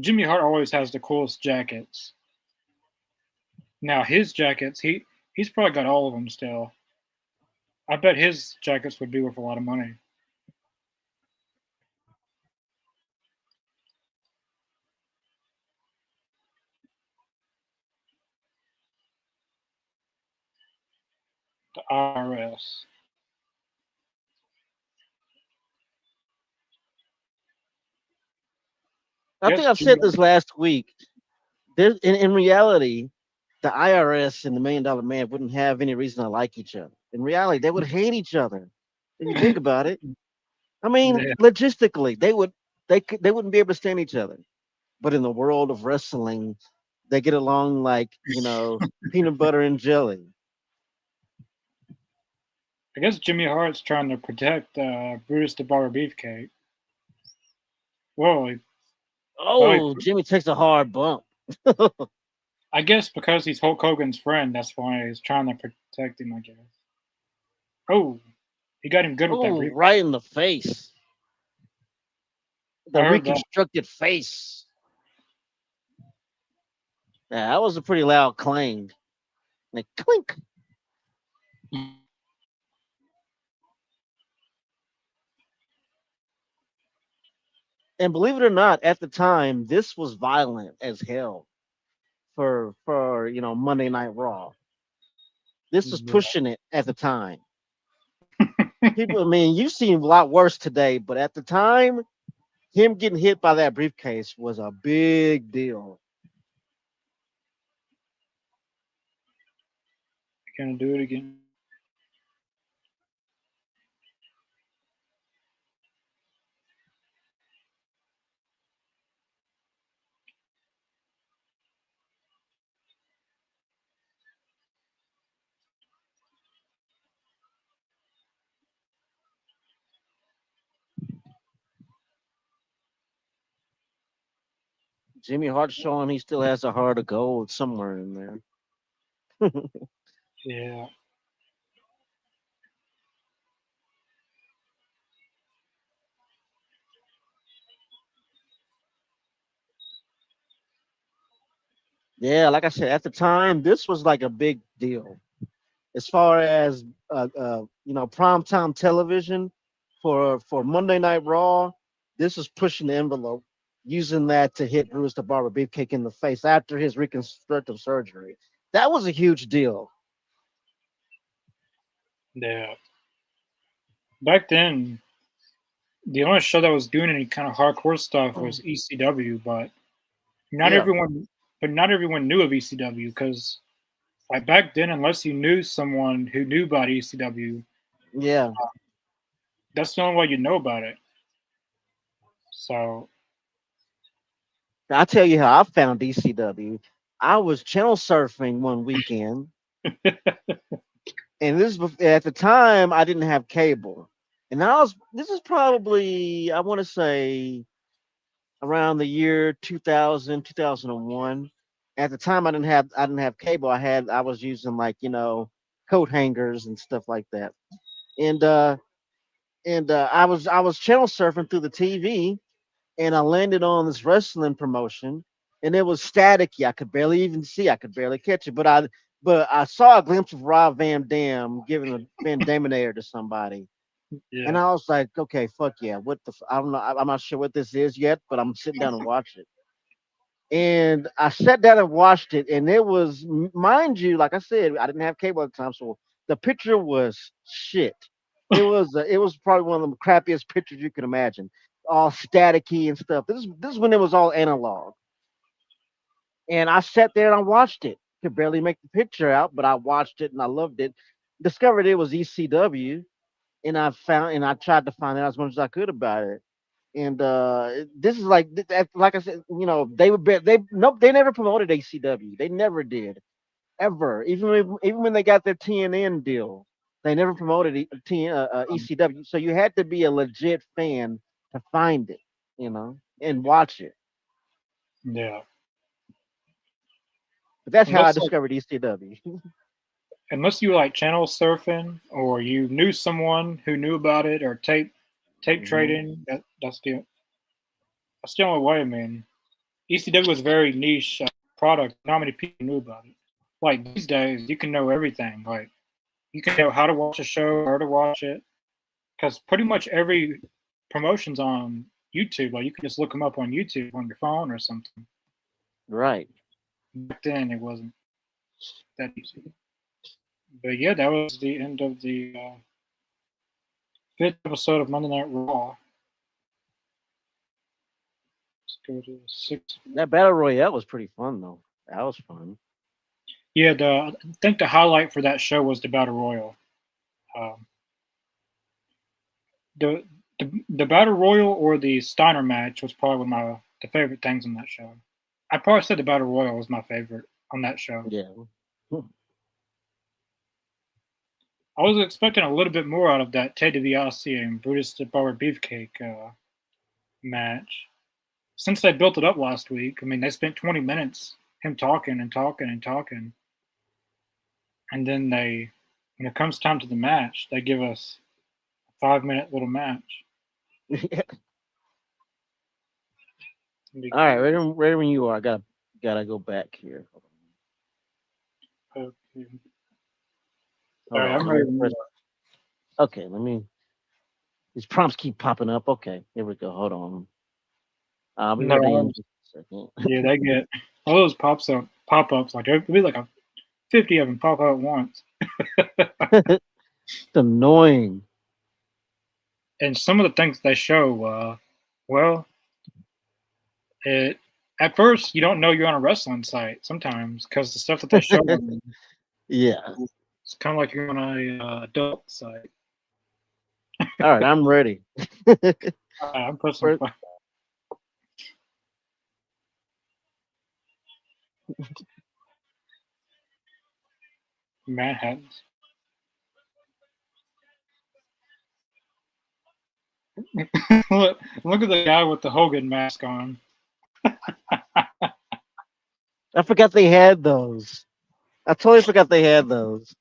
Jimmy Hart always has the coolest jackets. Now his jackets, he's probably got all of them still. I bet his jackets would be worth a lot of money. The IRS. I think Yes, I've Jimmy. said this last week. In reality, the IRS and the Million Dollar Man wouldn't have any reason to like each other. In reality, they would hate each other. If you think about it, I mean, Yeah, logistically, they wouldn't be able to stand each other. But in the world of wrestling, they get along like peanut butter and jelly. I guess Jimmy Hart's trying to protect Brutus the Barber Beefcake. Well, Oh, Jimmy takes a hard bump. I guess because he's Hulk Hogan's friend, that's why he's trying to protect him. I guess. Oh, he got him good with that Oh, brief. right in the face. I The heard that. reconstructed face. Yeah, that was a pretty loud clang. Like clink. And believe it or not, at the time, this was violent as hell for Monday Night Raw. This was Yeah. pushing it at the time. People, I mean, you seem a lot worse today, but at the time, him getting hit by that briefcase was a big deal. Gonna do it again. Jimmy Hart showing he still has a heart of gold somewhere in there. Yeah, Yeah, like I said, at the time, this was like a big deal as far as primetime television for Monday Night Raw. This was pushing the envelope, using that to hit Bruce the Barber Beefcake in the face after his reconstructive surgery. That was a huge deal. yeah. Back then, the only show that was doing any kind of hardcore stuff was ECW, but not Yeah, everyone, not everyone knew of ECW because like back then, unless you knew someone who knew about ECW, yeah. that's the only way you know about it. So I'll tell you how I found DCW. I was channel surfing one weekend, and at the time I didn't have cable, and this is probably, I want to say, around the year 2000, 2001. At the time I didn't have cable. I was using, like, coat hangers and stuff like that. And I was channel surfing through the TV, and I landed on this wrestling promotion, and it was staticky. I could barely even see. I could barely catch it. But I saw a glimpse of Rob Van Dam giving a Van Daminator to somebody, and yeah, I was like, okay, fuck yeah. I don't know. I'm not sure what this is yet, but I'm sitting down and watch it. And I sat down and watched it, and it was, mind you, like I said, I didn't have cable at the time, so the picture was shit. It was probably one of the crappiest pictures you can imagine, all staticky and stuff. This is when it was all analog, and I sat there and I watched it. Could barely make the picture out, but I watched it and I loved it. Discovered it was ECW, and I tried to find out as much as I could about it. And this is like I said, they nope, they never promoted ACW. They never did, ever. Even when they got their TNN deal, they never promoted ECW. So you had to be a legit fan to find it, and watch it. yeah. But that's how I Unless like discovered ECW. unless you like channel surfing or you knew someone who knew about it or tape Hmm. trading, that's the only way. I mean, ECW was a very niche product. Not many people knew about it. Like these days, you can know everything. Like you can know how to watch a show, where to watch it, because pretty much every promotion's on YouTube. Like you can just look them up on YouTube on your phone or something. Right. Back then, it wasn't that easy. But yeah, that was the end of the fifth episode of Monday Night Raw. Let's go to the sixth. That battle royale was pretty fun though. That was fun. Yeah, I think the highlight for that show was the Battle Royal. Um, the, the Battle Royal or the Steiner match was probably one of the favorite things on that show. I probably said the Battle Royal was my favorite on that show. Yeah. I was expecting a little bit more out of that Ted DiBiase and Brutus the Barber Beefcake match. Since they built it up last week, I mean, they spent 20 minutes him talking and talking and talking, and then when it comes time to the match, they give us a 5 minute little match. All right, right when you are, I gotta go back here. Okay. All Hold right, on. I'm Let me ready when press. you Okay, let me. These prompts keep popping up. Okay, here we go. Hold on. I'll be are. No, ready in just a second. yeah, they get all those pop ups. Like there'll be like 50 of them pop out at once. It's annoying. and some of the things they show, well, it at first you don't know you're on a wrestling site sometimes because the stuff that they show, Yeah. it's kind of like you're on a adult site. All right, I'm ready. I'm putting some First, Manhattans. Look at the guy with the Hogan mask on. I forgot they had those. I totally forgot they had those.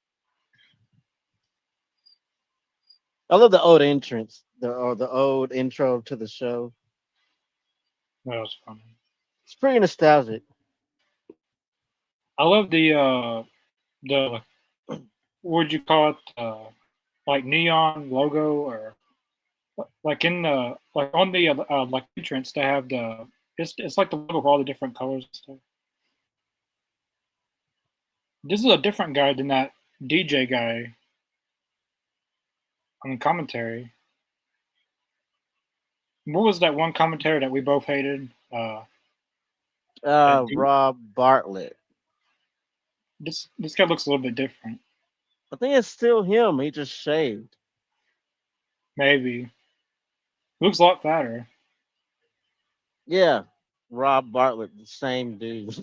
I love the old entrance, the old intro to the show. That was funny. It's pretty nostalgic. I love the what would you call it? Like neon logo or like in the like on the like entrance they have the it's like the logo of all the different colors and stuff. This is a different guy than that DJ guy on commentary. What was that one commentary that we both hated? That Rob Bartlett. this guy looks a little bit different. I think it's still him. He just shaved. Maybe looks a lot fatter. Yeah, Rob Bartlett, the same dude.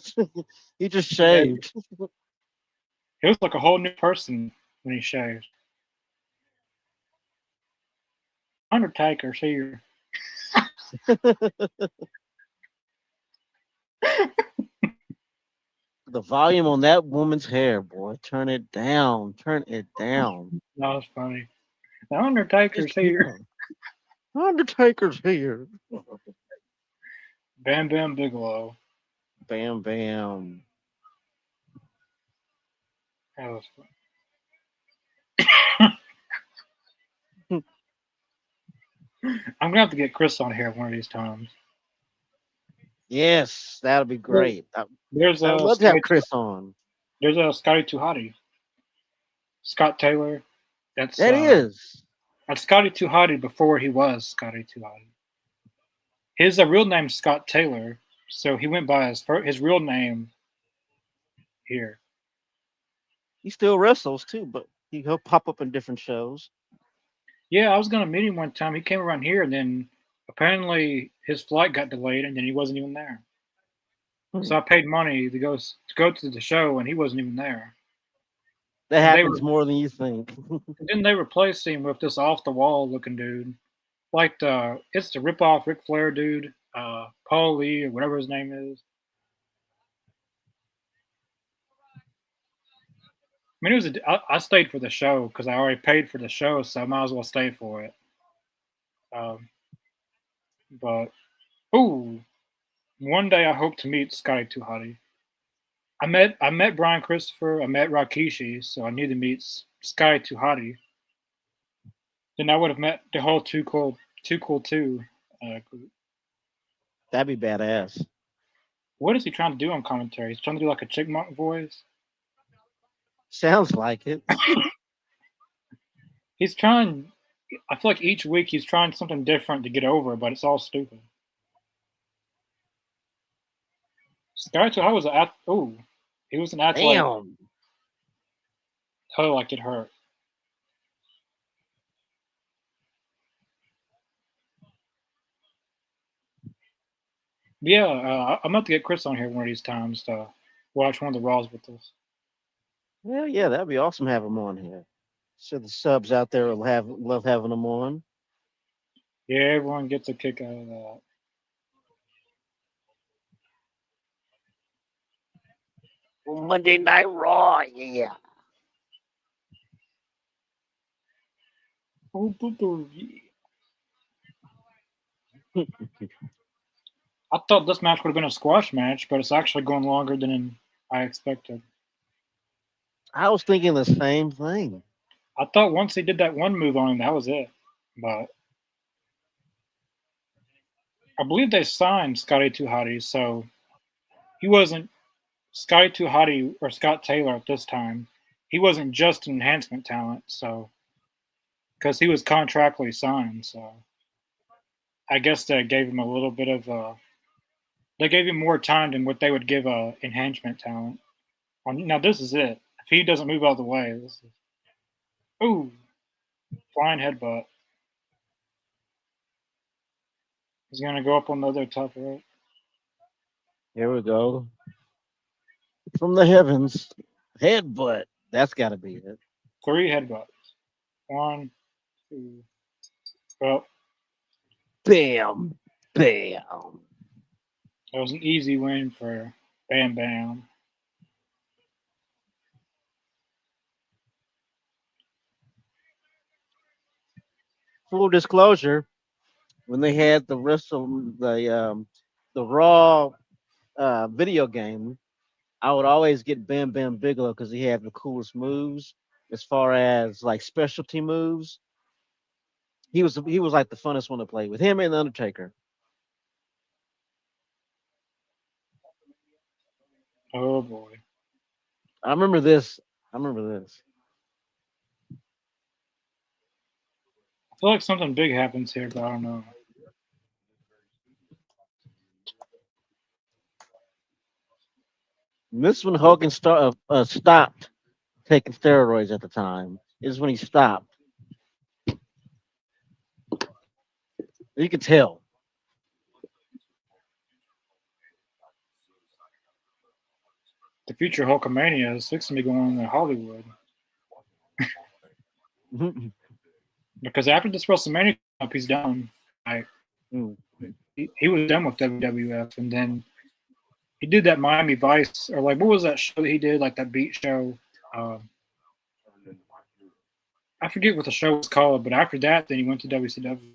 He just Yeah, shaved. he looks like a whole new person when he shaves. Undertaker's here. The volume on that woman's hair, boy. Turn it down. Turn it down. That was funny. The Just Undertaker's here. yeah. Undertaker's here. Bam Bam Bigelow. Bam bam. That was funny. I'm gonna have to get Chris on here one of these times. Yes, that'll be great. There's I'd a love to have Chris on. Scotty Too Hottie. Scott Taylor. That's That is. that's Scotty Too Hottie before he was Scotty Too Hottie. His real name's Scott Taylor, so he went by his real name here. He still wrestles too, but he'll pop up in different shows. Yeah, I was gonna meet him one time. He came around here, and then apparently his flight got delayed, and then he wasn't even there. So I paid money to go to the show, and he wasn't even there. That And happens more than you think. then they replaced him with this off the wall looking dude, like it's the rip off Ric Flair dude, Paul Lee or whatever his name is. I mean, I stayed for the show because I already paid for the show, so I might as well stay for it. Um, but ooh, one day I hope to meet Scotty Too Hottie. I met Brian Christopher. I met Rakishi, so I need to meet Sky Too Hottie. Then I would have met the whole Too Cool Too group. That'd be badass. What is he trying to do on commentary? He's trying to do like a chipmunk voice. Sounds like it. He's trying. I feel like each week he's trying something different to get over, but it's all stupid. Sky Too Hottie was he was an athlete. Damn. Oh, like it hurt. But yeah, I'm about to get Chris on here one of these times to watch one of the Raws with us. Well, yeah, that'd be awesome to have him on here. So the subs out there will love having him on. Yeah, everyone gets a kick out of that. Monday Night Raw, yeah. I thought this match would have been a squash match, but it's actually going longer than I expected. I was thinking the same thing. I thought once he did that one move on him, that was it. But I believe they signed Scotty Too Hottie, so he wasn't Scotty Too Hottie or Scott Taylor at this time. He wasn't just an enhancement talent, so because he was contractually signed. So I guess they gave him a little bit of they gave him more time than what they would give a enhancement talent. Now this is it. If he doesn't move out of the way, this is ooh flying headbutt. He's gonna go up on the other top right. Here we go. From the heavens. Headbutt. That's gotta be it. 3 headbutts. One, two. Well, Bam. Bam. that was an easy win for Bam Bam. Full disclosure, when they had the the Raw video game, I would always get Bam Bam Bigelow because he had the coolest moves as far as like specialty moves. He was like the funnest one to play with him and the Undertaker. Oh boy. I remember this. I remember this. I feel like something big happens here, but I don't know. And this is when Hogan stopped taking steroids at the time. This is when he stopped. You could tell. The future Hulkamania is fixing to be going on in Hollywood because after this WrestleMania up, he's done. Like Mm. he was done with WWF, and then he did that Miami Vice or like what was that show that he did, like that beat show. Uh, I forget what the show was called, but after that, then he went to WCW.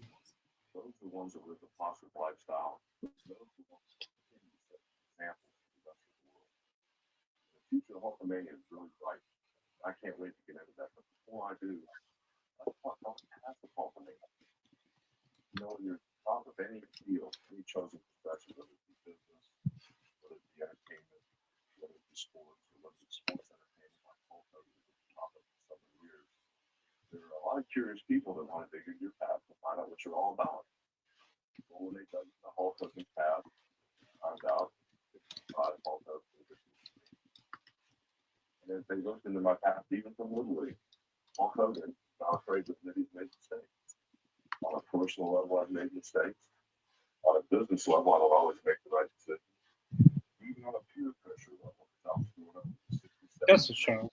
That's the show.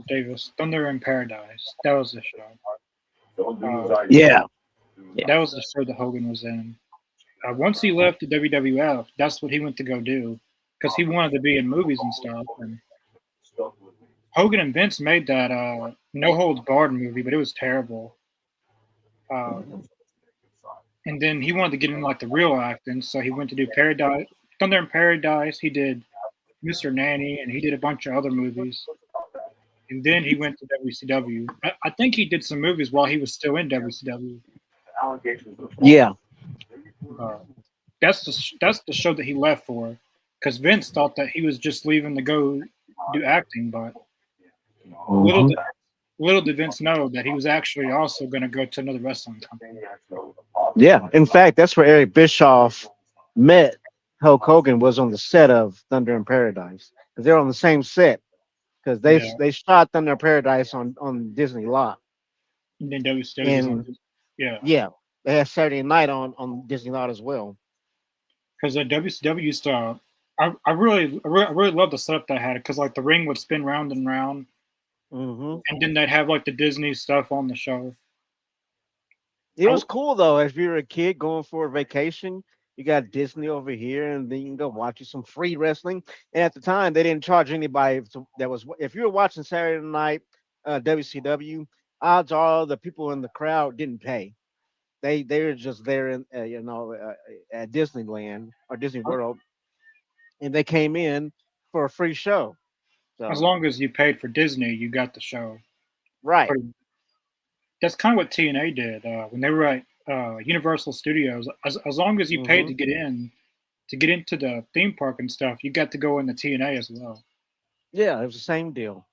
Davis, Thunder in Paradise. That was the show. Yeah. Yeah. That was the show that Hogan was in. Once he left the WWF, that's what he went to go do because he wanted to be in movies and stuff. And Hogan and Vince made that No Holds Barred movie, but it was terrible. And then he wanted to get into like the real acting, so he went to do Paradise, Thunder in Paradise. He did Mr. Nanny, and he did a bunch of other movies. And then he went to WCW. I think he did some movies while he was still in WCW. Yeah. Uh, that's the show that he left for, because Vince thought that he was just leaving to go do acting, but little Mhm. did, little did Vince know that he was actually also going to go to another wrestling company. Yeah. In fact, that's where Eric Bischoff met Hulk Hogan was on the set of Thunder in Paradise because they're on the same set because Yeah, they shot Thunder in Paradise on Disney lot and then WCW was on. and Yeah, yeah, they had Saturday Night on Disney lot as well. because the WCW used to. I really love the setup they had because like the ring would spin round and round, Hmm. and then they'd have like the Disney stuff on the show. It I, was cool though. If you're a kid going for a vacation, you got Disney over here, and then you can go watch you some free wrestling. And at the time, they didn't charge anybody that was. If you were watching Saturday Night WCW, odds are the people in the crowd didn't pay. They were just there in at Disneyland or Disney World, and they came in for a free show. as So long as you paid for Disney, you got the show. right. Pretty That's kind of what TNA did when they were at Universal Studios. As long as you paid Hmm. to get into the theme park and stuff, you got to go in the TNA as well. Yeah, it was the same deal.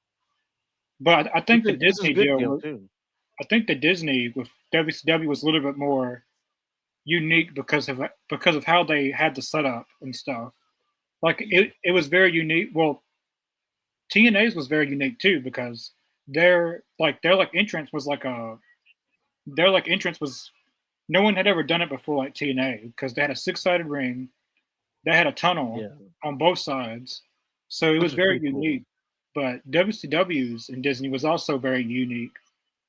But I think the This is a Disney good deal deal was too. I think the Disney with WCW was a little bit more unique because of how they had the setup and stuff. Like it was very unique. Well, TNA's was very unique too because their like entrance was like a their like entrance was no one had ever done it before like TNA because they had a six-sided ring, they had a tunnel Yeah, on both sides, so it was which is very pretty cool. unique. But WCW's in Disney was also very unique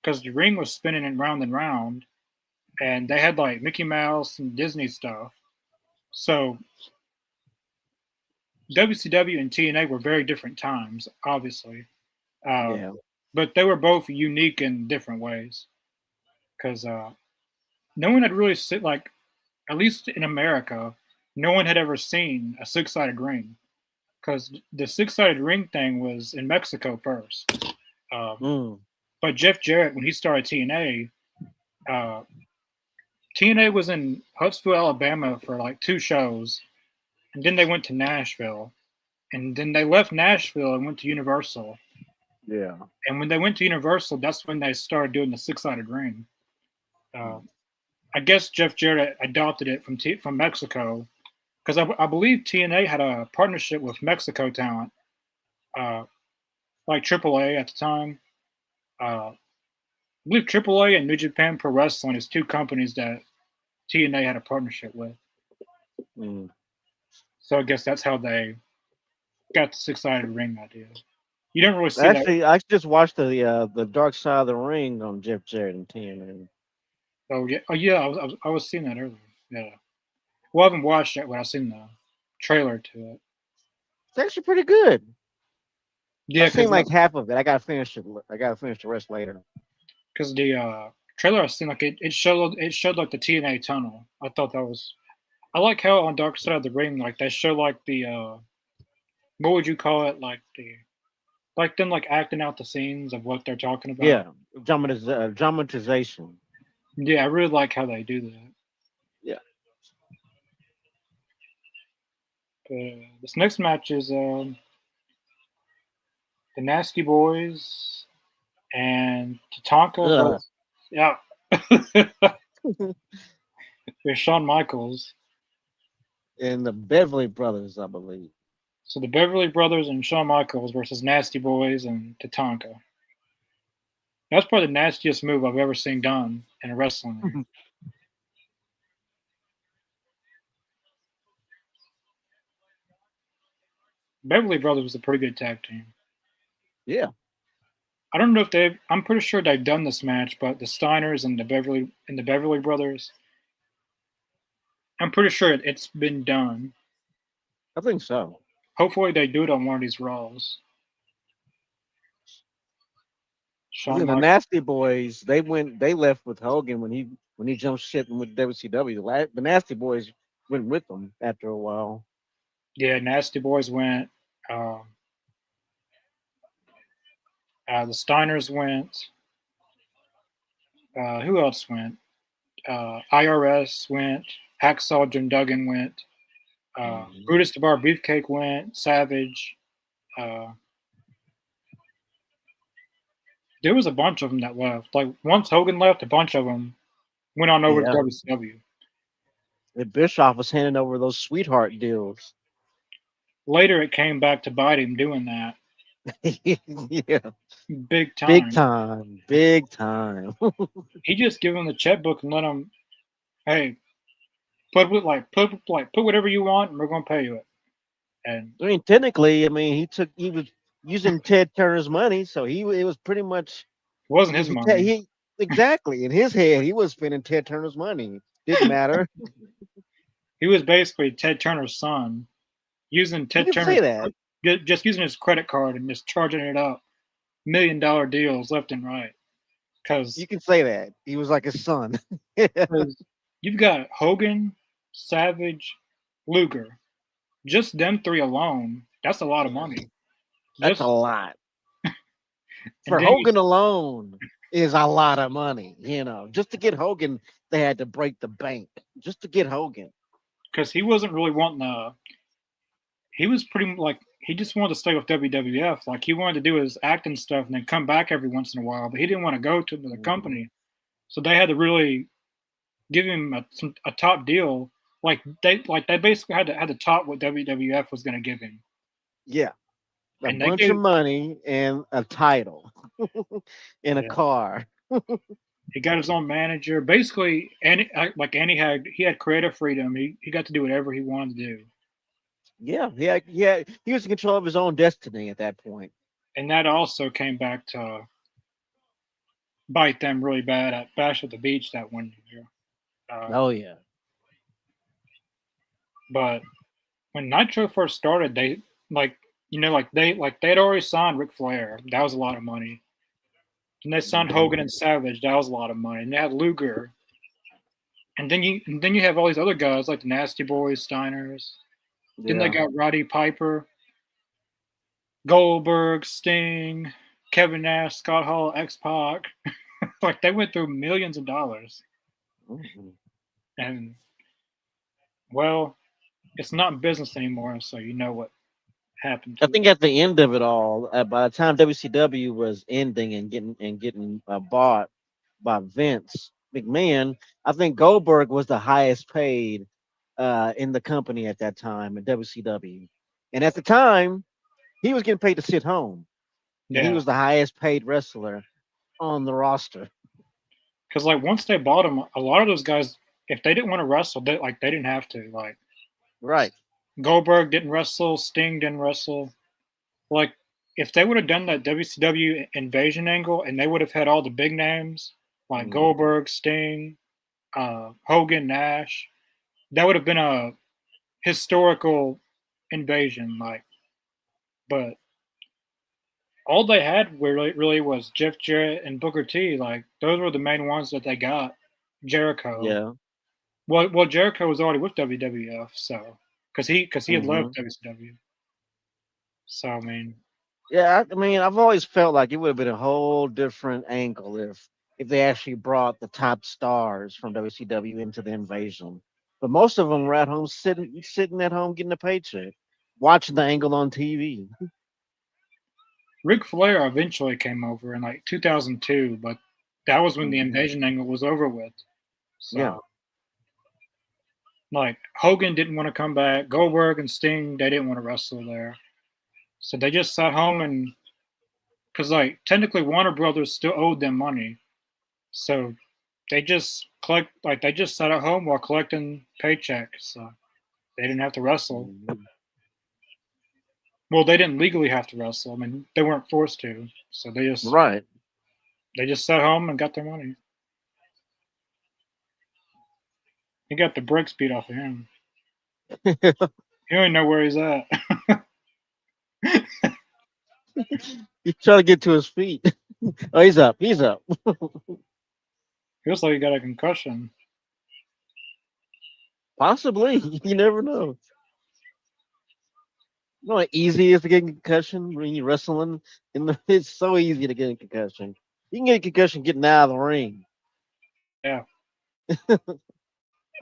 because the ring was spinning and round, and they had like Mickey Mouse and Disney stuff. So WCW and TNA were very different times, obviously, uh, Yeah. but they were both unique in different ways. Because no one had really sit like at least in America, no one had ever seen a six-sided ring. Because the six-sided ring thing was in Mexico first. Um, Mm, but Jeff Jarrett, when he started TNA, TNA was in Huntsville, Alabama for like two shows, and then they went to Nashville, and then they left Nashville and went to Universal. yeah. And when they went to Universal, that's when they started doing the six-sided ring. Uh, Mm. I guess Jeff Jarrett adopted it from Mexico because I believe TNA had a partnership with Mexico talent, uh, like AAA at the time. I believe AAA and New Japan Pro Wrestling is two companies that TNA had a partnership with. Mm. So I guess that's how they got the six-sided ring idea. You don't really see that. Actually, I just watched the Dark Side of the Ring on Jeff Jarrett and TNA. Oh yeah. I was seeing that earlier. Yeah. Well, I haven't watched it, but I've seen the trailer to it. It's actually pretty good. Yeah, I've seen like half of it. I gotta finish it. I gotta finish the rest later. the trailer I seen like it showed like the TNA tunnel. I thought that was I like how on Dark Side of the Ring like they show like the what would you call it like them like acting out the scenes of what they're talking about. Yeah, dramatization. Yeah, I really like how they do that. Yeah. This next match is the Nasty Boys and Tatanka Ugh. versus yeah, there's Shawn Michaels. And the Beverly Brothers, I believe. So the Beverly Brothers and Shawn Michaels versus Nasty Boys and Tatanka. That's probably the nastiest move I've ever seen done in a wrestling ring. Beverly Brothers was a pretty good tag team. Yeah, I don't know if they've. I'm pretty sure they've done this match, but the Steiners and the Beverly Brothers. I'm pretty sure it's been done. I think so. Hopefully, they do it on one of these Raws. I Shawn think the Michaels. Nasty Boys, they left with Hogan when he jumped ship with WCW. The Nasty Boys went with them after a while. Yeah, Nasty Boys went. Um, the Steiners went. Who else went? IRS went. Hacksaw Jim Duggan went. Mhm. Brutus the Bar Beefcake went. Savage. Uh, there was a bunch of them that left. Like once Hogan left, a bunch of them went on over to Yeah, WCW. and Bischoff was handing over those sweetheart deals. Later, it came back to bite him doing that Yeah, big big time. time, big time. He just give him the checkbook and let him, hey, put whatever you want, and we're gonna pay you it. And I mean, technically, I mean, he was using Ted Turner's money, so it was pretty much it wasn't his money. he exactly in his head he was spending Ted Turner's money. Didn't matter. He was basically Ted Turner's son, using You Ted can say Turner's that. just using his credit card and just charging it up, $1 million deals left and right. You Because can say that. He was like his son. you've got Hogan, Savage, Luger, just them three alone. That's a lot of money. That's a Just lot. and For then Hogan alone is a lot of money. Just to get Hogan, they had to break the bank just to get Hogan. because he wasn't really wanting he was pretty like he just wanted to stay with WWF. Like he wanted to do his acting stuff and then come back every once in a while, but he didn't want to go to another Mhm. company. So they had to really give him a top deal. Like they basically had to top what WWF was going to give him, Yeah, a and they bunch of gave money and a title in a yeah. car. He got his own manager. Basically, Andy he had creative freedom. He got to do whatever he wanted to do, Yeah, yeah. He was in control of his own destiny at that point. and that also came back to bite them really bad at Bash at the Beach that one year. Oh yeah. But when Nitro first started, they like they'd already signed Ric Flair. That was a lot of money. And they signed Mhm. Hogan and Savage. That was a lot of money. And they had Luger. And then you have all these other guys like the Nasty Boys, Steiners. Then they Yeah. got Roddy Piper, Goldberg, Sting, Kevin Nash, Scott Hall, X Pac. Like they went through millions of dollars. Mhm. And well, it's not business anymore, so you know what happened I to think it. at the end of it all, by the time WCW was ending and getting bought by Vince McMahon, I think Goldberg was the highest paid in the company at that time at WCW, and at the time he was getting paid to sit home, and he Yeah. was the highest paid wrestler on the roster. Because like once they bought him, a lot of those guys, if they didn't want to wrestle, they didn't have to. Like Right. Goldberg didn't wrestle, Sting didn't wrestle. Like if they would have done that WCW invasion angle, and they would have had all the big names like Mhm. Goldberg, Sting, Hogan, Nash, that would have been a historical invasion. Like, but all they had really was Jeff Jarrett and Booker T. Like those were the main ones that they got. Jericho. Yeah. Well, Jericho was already with WWF, so because he had left Hmm. WCW. So I mean, Yeah, I mean, I've always felt like it would have been a whole different angle if they actually brought the top stars from WCW into the invasion. But most of them were at home sitting at home getting a paycheck, watching the angle on TV. Ric Flair eventually came over in like 2002, but that was when the Hmm. invasion angle was over with. Yeah. So like Hogan didn't want to come back, Goldberg and Sting they didn't want to wrestle there, so they just sat home and because like technically Warner Brothers still owed them money, so they just sat at home while collecting paychecks. So they didn't have to wrestle. Mhm. Well, they didn't legally have to wrestle. I mean, they weren't forced to, so Right. they just sat home and got their money. He got the bricks beat off of him. He don't even know where he's at. He's trying to get to his feet. Oh, he's up. He's up. Feels like he got a concussion. Possibly. You never know. You know how easy it is to get a concussion when you're wrestling? It's so easy to get a concussion. You can get a concussion getting out of the ring. Yeah.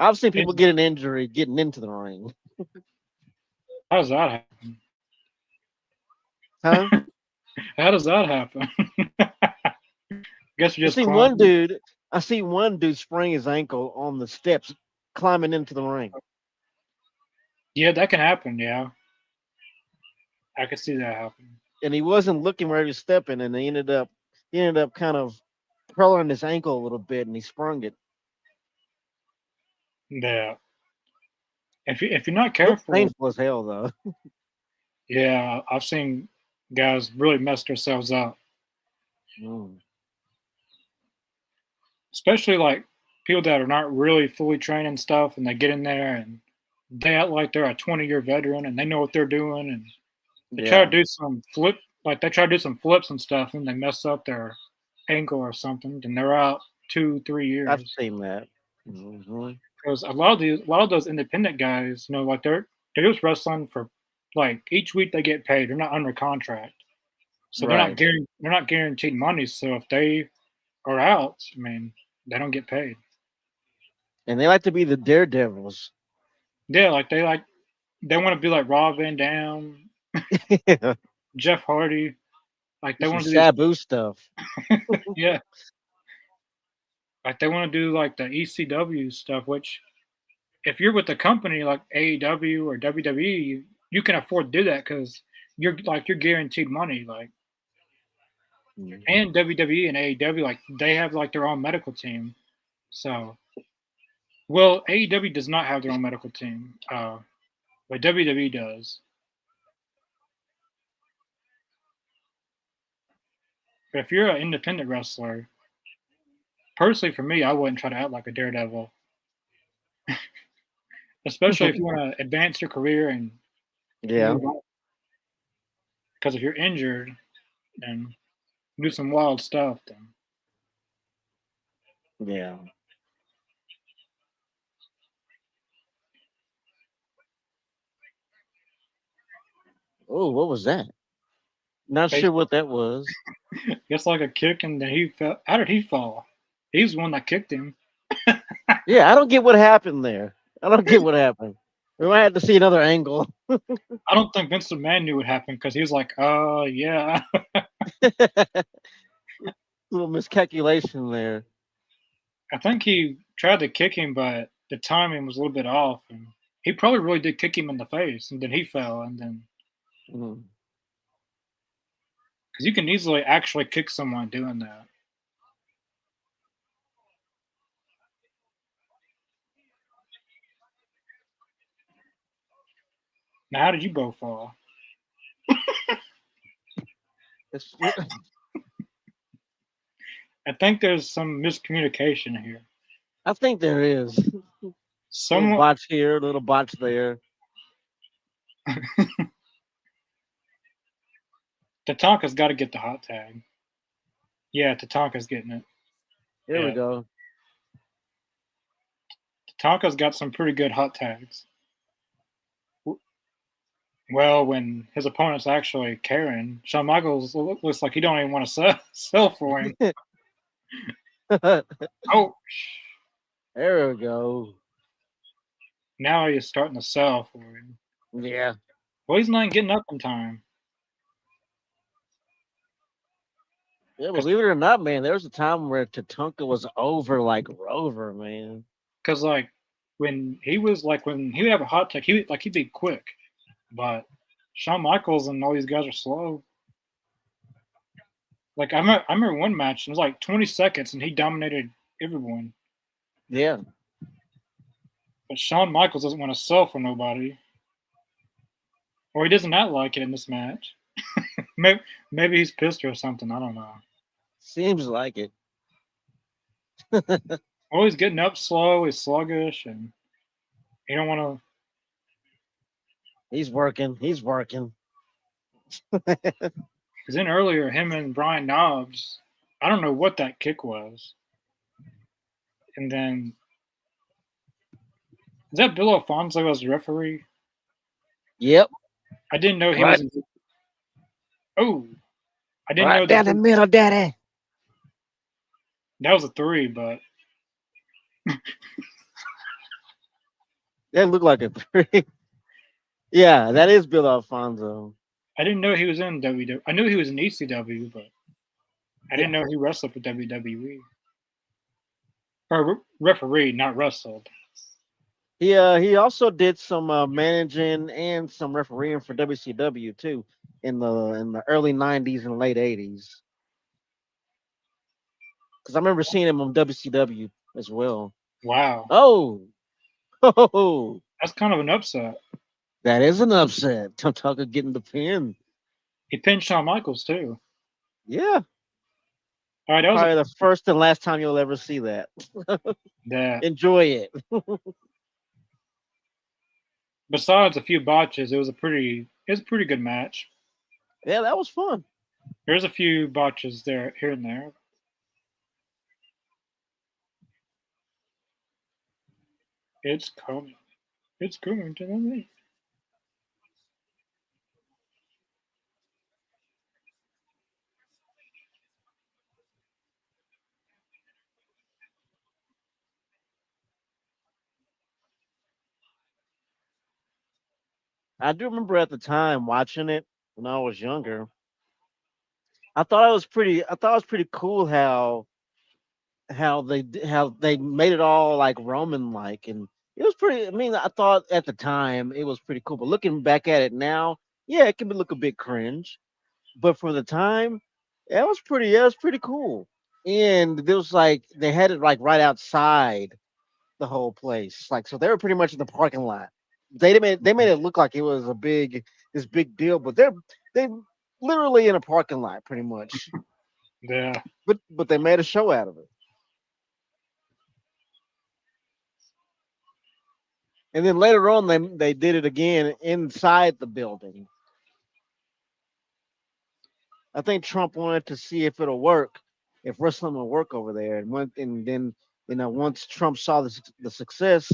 I've seen people And get an injury getting into the ring. how does that happen? Huh? How does that happen? Guess you I just seen climb. one dude. I see one dude sprain his ankle on the steps climbing into the ring, Yeah, that can happen. Yeah, I could see that happen. and he wasn't looking where he was stepping, and he ended up kind of curling his ankle a little bit, and he sprung it. Yeah. If you're not Looked careful, painful as hell though. yeah, I've seen guys really mess themselves up, Mm. especially like people that are not really fully trained and stuff, and they get in there and they act like they're a 20-year veteran and they know what they're doing, and they try to Yeah, do some flip, like they try to do some flips and stuff, and they mess up their ankle or something, and they're out 2 3 I've years. seen that. Hmm. Because a lot of those independent guys, like they're just wrestling for like each week they get paid. They're not under contract, so Right. they're not guaranteed money. So if they are out, I mean, they don't get paid. And they like to be the daredevils. Yeah, like they want to be like Rob Van Dam. Yeah. Jeff Hardy. Like Do they some want to do these. Sabu stuff. Yeah, like they want to do like the ECW stuff. Which if you're with the company like AEW or WWE, you can afford to do that because you're guaranteed money. Like Mm. and WWE and AEW like they have like their own medical team. So well, AEW does not have their own medical team, but WWE does. But if you're an independent wrestler, personally for me, I wouldn't try to act like a daredevil, especially if you want to advance your career and Yeah. move on. Because if you're injured and do some wild stuff, then Yeah. Oh, what was that? Not they sure what that was. gets like a kick and then he fell. How did he fall? He's the one that kicked him. Yeah, I don't get what happened there. I don't get what happened. We might have to see another angle. I don't think Vince McMahon knew what happened because he was like, yeah. Little miscalculation there. I think he tried to kick him, but the timing was a little bit off. And he probably really did kick him in the face, and then he fell. And then, Mm. because you can easily actually kick someone doing that. Now, how did you both fall? It's, I think there's some miscommunication here. I think there is. Little Someone, botch here, little botch there. Tatanka's got to get the hot tag. Yeah, Tatanka's getting it. There we Yeah, go. Tatanka's got some pretty good hot tags. Well, when his opponent's actually caring, Shawn Michaels looks like he don't even want to sell for him. There Oh, we go. now he's starting to sell for him. Yeah. Well, he's not getting up in time. Yeah, Cause, believe it or not, man, there was a time where Tatanka was over like Rover, man. cause like when he would have a hot tag, he'd be quick, but Shawn Michaels and all these guys are slow. Like I remember one match, it was like 20 seconds, and he dominated everyone. Yeah. But Shawn Michaels doesn't want to sell for nobody, or he doesn't act like it in this match. maybe, maybe he's pissed or something. I don't know. Seems like it. Well, he's getting up slow. He's sluggish, and he don't want to. He's working. He's working. Because then earlier, him and Brian Knobs, I don't know what that kick was, and then is that Bill Alfonso as the referee? Yep. I didn't know he Right. was. Oh, I didn't Right know that down the middle, daddy. that was a three, but That looked like a three. Yeah, that is Bill Alfonso. I didn't know he was in WWE. I knew he was in ECW, but I Yeah. didn't know he wrestled for WWE. Or referee, not wrestled. He also did some managing and some refereeing for WCW too in the early '90s and late '80s. Because I remember seeing him on WCW as well. Wow, Oh, oh, that's kind of an upset. that is an upset. Tom Tucker getting the pin. He pinned Shawn Michaels too. Yeah, All right, that was probably the first and last time you'll ever see that. that. Enjoy it. Besides a few botches, it was a pretty good match. Yeah, that was fun. There's a few botches there here and there. It's coming. It's coming to the I do remember at the time watching it when I was younger. I thought it was pretty. I thought it was pretty cool how they made it all like Roman like, and it was pretty. I mean, I thought at the time it was pretty cool, but looking back at it now, yeah, it can be look a bit cringe. But for the time, it was pretty. Yeah, it was pretty cool. And there was like they had it like right outside the whole place, like so they were pretty much in the parking lot. They made it look like it was a big this big deal, but they literally in a parking lot pretty much. Yeah, But they made a show out of it. And then later on, they did it again inside the building. I think Trump wanted to see if it'll work, if wrestling will work over there. And then once Trump saw the success,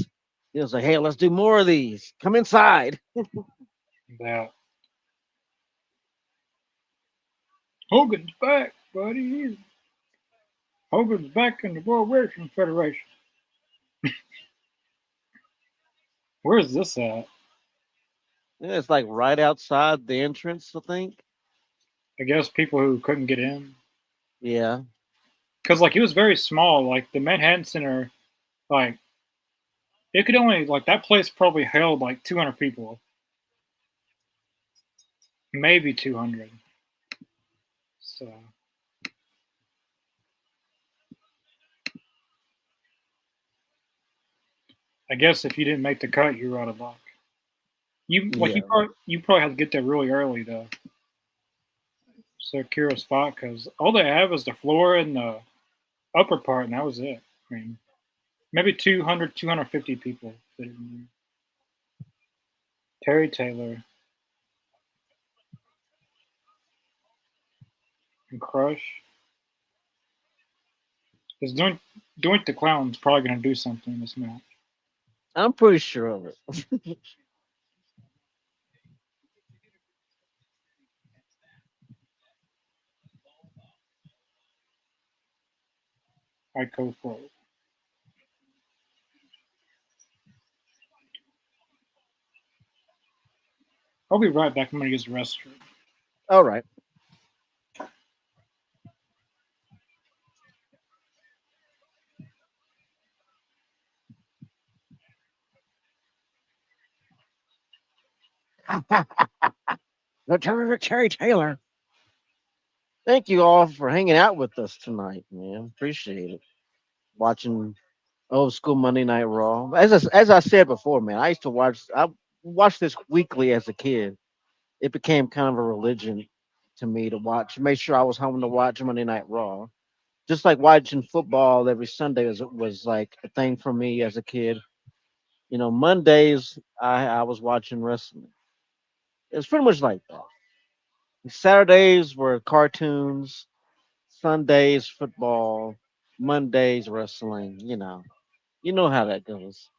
he was like, "Hey, let's do more of these. Come inside." yeah. Hogan's back, buddy. Hogan's back in the World Wrestling Federation. Where's this at? Yeah, it's like right outside the entrance, I think. I guess people who couldn't get in. Yeah, Because, like, it was very small. Like, the Manhattan Center, like, it could only, like, that place probably held, like, 200 people. Maybe 200. So, I guess if you didn't make the cut, you were out of luck. yeah. You probably had to get there really early to secure a spot because all they had was the floor and the upper part, and that was it. I mean, maybe 200, 250 people fit in there. Terry Taylor and Crush. Because Doink the Clown's probably going to do something in this match. I'm pretty sure of it. I go for it. I'll be right back. I'm going to use the restroom. All right. The Terry Taylor. Thank you all for hanging out with us tonight, man. Appreciate it. Watching old school Monday Night Raw. As I said before, man, I watched this weekly as a kid. It became kind of a religion to me to watch. Make sure I was home to watch Monday Night Raw. Just like watching football every Sunday was like a thing for me as a kid. Mondays I was watching wrestling. It was pretty much like that. Saturdays were cartoons, Sundays football, Mondays wrestling. You know how that goes.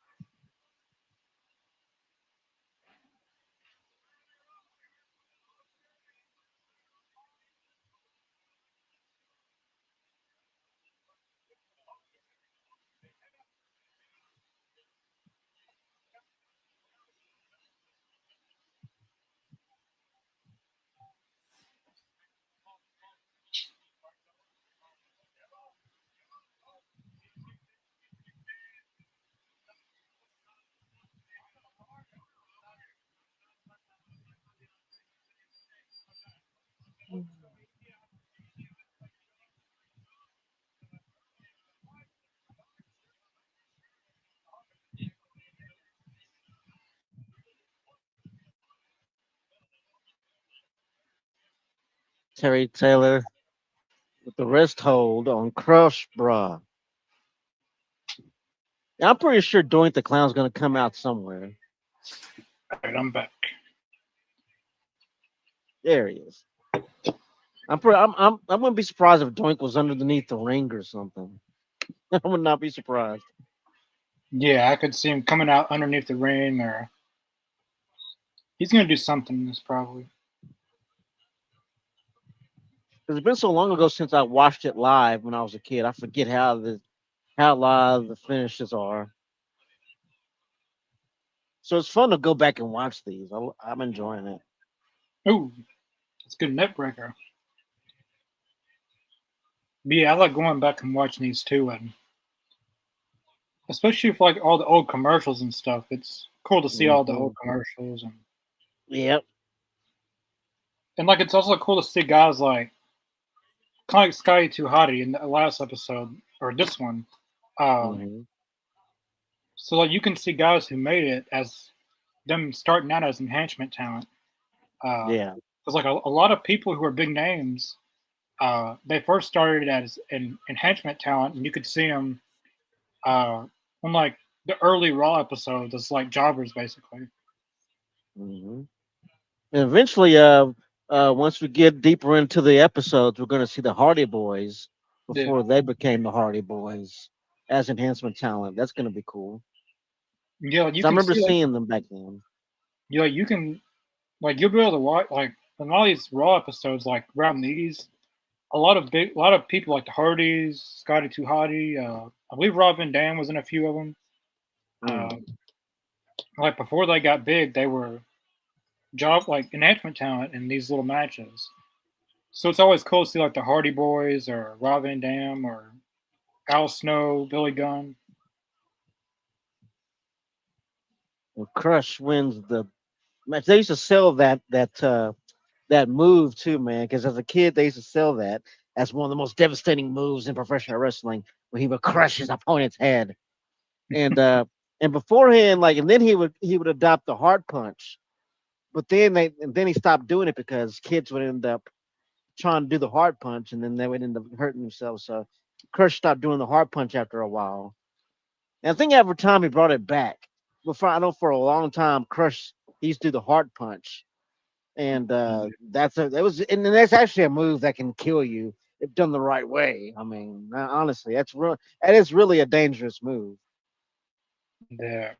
Terry Taylor with the wrist hold on Crush Bra. Yeah, I'm pretty sure Doink the Clown's gonna come out somewhere. All right, I'm back. There he is. I wouldn't be surprised if Doink was underneath the ring or something. I would not be surprised. Yeah, I could see him coming out underneath the ring, or he's going to do something in this probably. Because it's been so long ago since I watched it live when I was a kid. I forget how live the finishes are. So it's fun to go back and watch these. I'm enjoying it. Ooh, it's a good net breaker. But yeah, I like going back and watching these too, and especially for like all the old commercials and stuff. It's cool to see all the Hmm. old commercials Yep. and like it's also cool to see guys like kind of like Scotty Too Hottie in the last episode or this one. Um, Hmm. so like you can see guys who made it as them starting out as enhancement talent. Yeah. Because like a lot of people who are big names, they first started as an enhancement talent, and you could see them on like the early Raw episodes as like jobbers basically. Hmm. And eventually, once we get deeper into the episodes, we're going to see the Hardy Boys Yeah, before they became the Hardy Boys as enhancement talent. That's going to be cool. yeah, like you So I can remember see like seeing them back then. you can like you'll be able to watch like in all these Raw episodes like around these. A lot of people like the Hardys, Scotty Too Hottie. I believe Rob Van Dam was in a few of them. Mm. Uh, like before they got big, they were job like enhancement talent in these little matches. So it's always cool to see like the Hardy Boys or Rob Van Dam or Al Snow, Billy Gunn. And Crush wins the match. They used to sell that move too, man. Because as a kid, they used to sell that as one of the most devastating moves in professional wrestling, where he would crush his opponent's head. And and beforehand, like, and then he would adopt the hard punch. But then he stopped doing it because kids would end up trying to do the hard punch, and then they would end up hurting themselves. So Crush stopped doing the hard punch after a while. And I think every time he brought it back, I know for a long time, Crush he used to do the hard punch, and that was and that's actually a move that can kill you if done the right way. I mean, honestly, that is really a dangerous move. Yeah.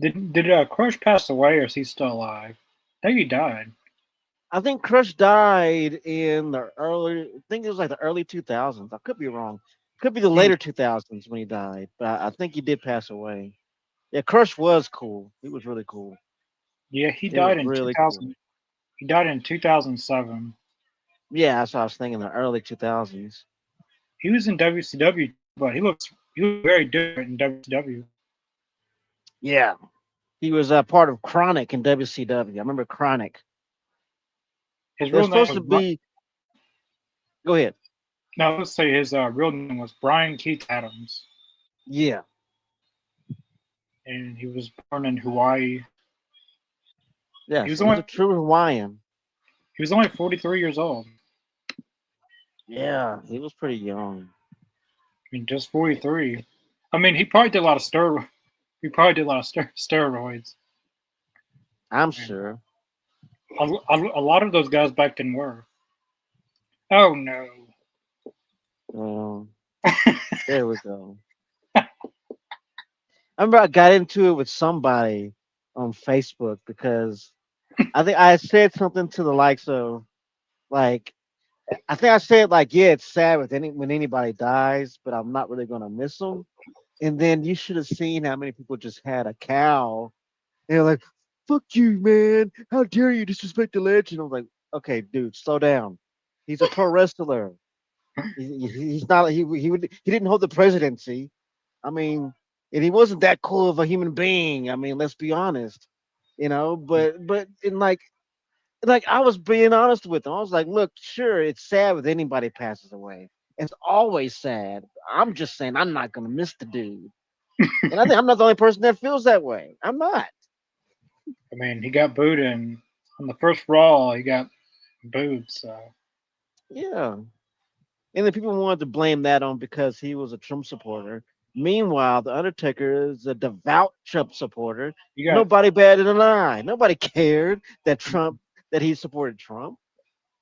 Did Crush pass away or is he still alive? I think he died. I think Crush died in the early. I think it was like the early 2000s. I could be wrong. Could be the Hmm. later 2000s when he died, but I think he did pass away. Yeah, Crush was cool. He was really cool. Yeah, He was really cool. He died in 2007. Yeah, that's what I was thinking. The early 2000s. He was in WCW, but he looks very different in WCW. Yeah, he was part of Chronic in WCW. I remember Chronic. His They're real name supposed was to be. Go ahead. no, let's say his real name was Brian Keith Adams, Yeah. and he was born in Hawaii. He Yes, was he was only a true Hawaiian. 43 years old. Yeah, he was pretty young. I mean, just 43. I mean, he probably did a lot of He probably did a lot of steroids. I'm And sure. a lot of those guys back then were. Oh no. Um, there we go. I remember I got into it with somebody on Facebook because I think I said something to the likes of like I think I said like, yeah, it's sad when anybody dies, but I'm not really gonna miss them. And then you should have seen how many people just had a cow. And they're like, "Fuck you, man! How dare you disrespect the legend?" I was like, "Okay, dude, slow down. He's a pro wrestler. He's not. He didn't hold the presidency. I mean, and he wasn't that cool of a human being. I mean, let's be honest, you know. But in like I was being honest with him. I was like, look, sure, it's sad when anybody passes away. It's always sad. I'm just saying I'm not gonna miss the dude. And I think I'm not the only person that feels that way. I'm not. I mean, he got booed in on the first Raw. He got booed. So Yeah. And then people wanted to blame that on because he was a Trump supporter. Meanwhile, the Undertaker is a devout Trump supporter. you got Nobody batted an eye. Nobody cared that he supported Trump.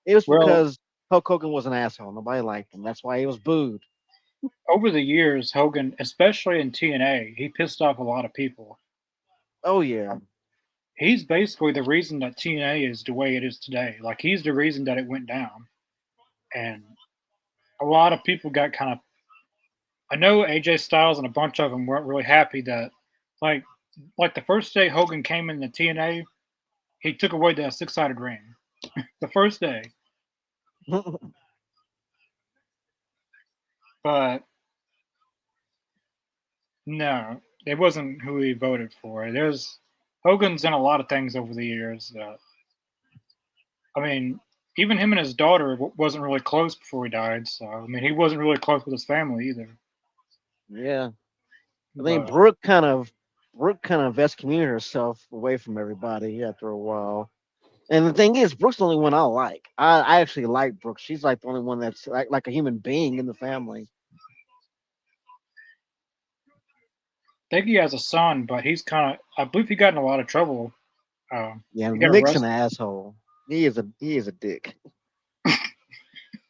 It was well because Hulk Hogan was an asshole. Nobody liked him. That's why he was booed. over the years. Hogan, especially in TNA, he pissed off a lot of people. Oh yeah. He's basically the reason that TNA is the way it is today. Like he's the reason that it went down, and a lot of people got kind of. I know AJ Styles and a bunch of them weren't really happy that, like, like the first day Hogan came in the TNA, he took away the six-sided ring. The first day, but no, it wasn't who he voted for. There's Hogan's done a lot of things over the years. I mean, even him and his daughter wasn't really close before he died. So I mean, he wasn't really close with his family either. Yeah, I think But Brooke kind of excommunicated herself away from everybody after a while. And the thing is, Brooke's the only one I like. I actually like Brooke. She's like the only one that's like a human being in the family. I think he has a son, but he's kind of. I believe he got in a lot of trouble. Yeah, He got Nick's an arrested. asshole. He is a dick.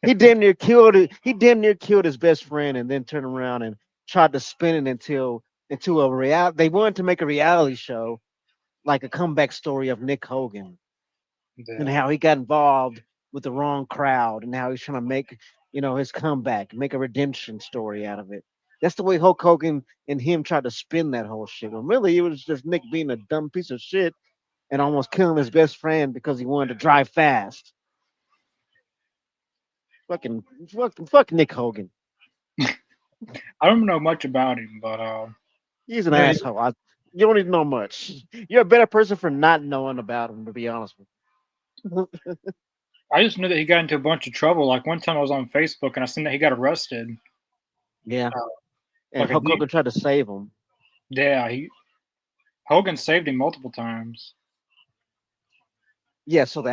He damn near killed it. He damn near killed his best friend, and then turned around and tried to spin it into a real. They wanted to make a reality show, like a comeback story of Nick Hogan, and Yeah. how he got involved with the wrong crowd, and how he's trying to make his comeback, make a redemption story out of it. That's the way Hulk Hogan and him tried to spin that whole shit. When really it was just Nick being a dumb piece of shit and almost killing his best friend because he wanted to drive fast. Fuck Nick Hogan. I don't know much about him, but He's an yeah, asshole. You don't need to know much. You're a better person for not knowing about him, to be honest with you. I just knew that he got into a bunch of trouble. Like one time I was on Facebook and I seen that he got arrested. Yeah. Uh, And like a Hulk deep, Hogan tried to save him. yeah, Hogan saved him multiple times. Yeah, so the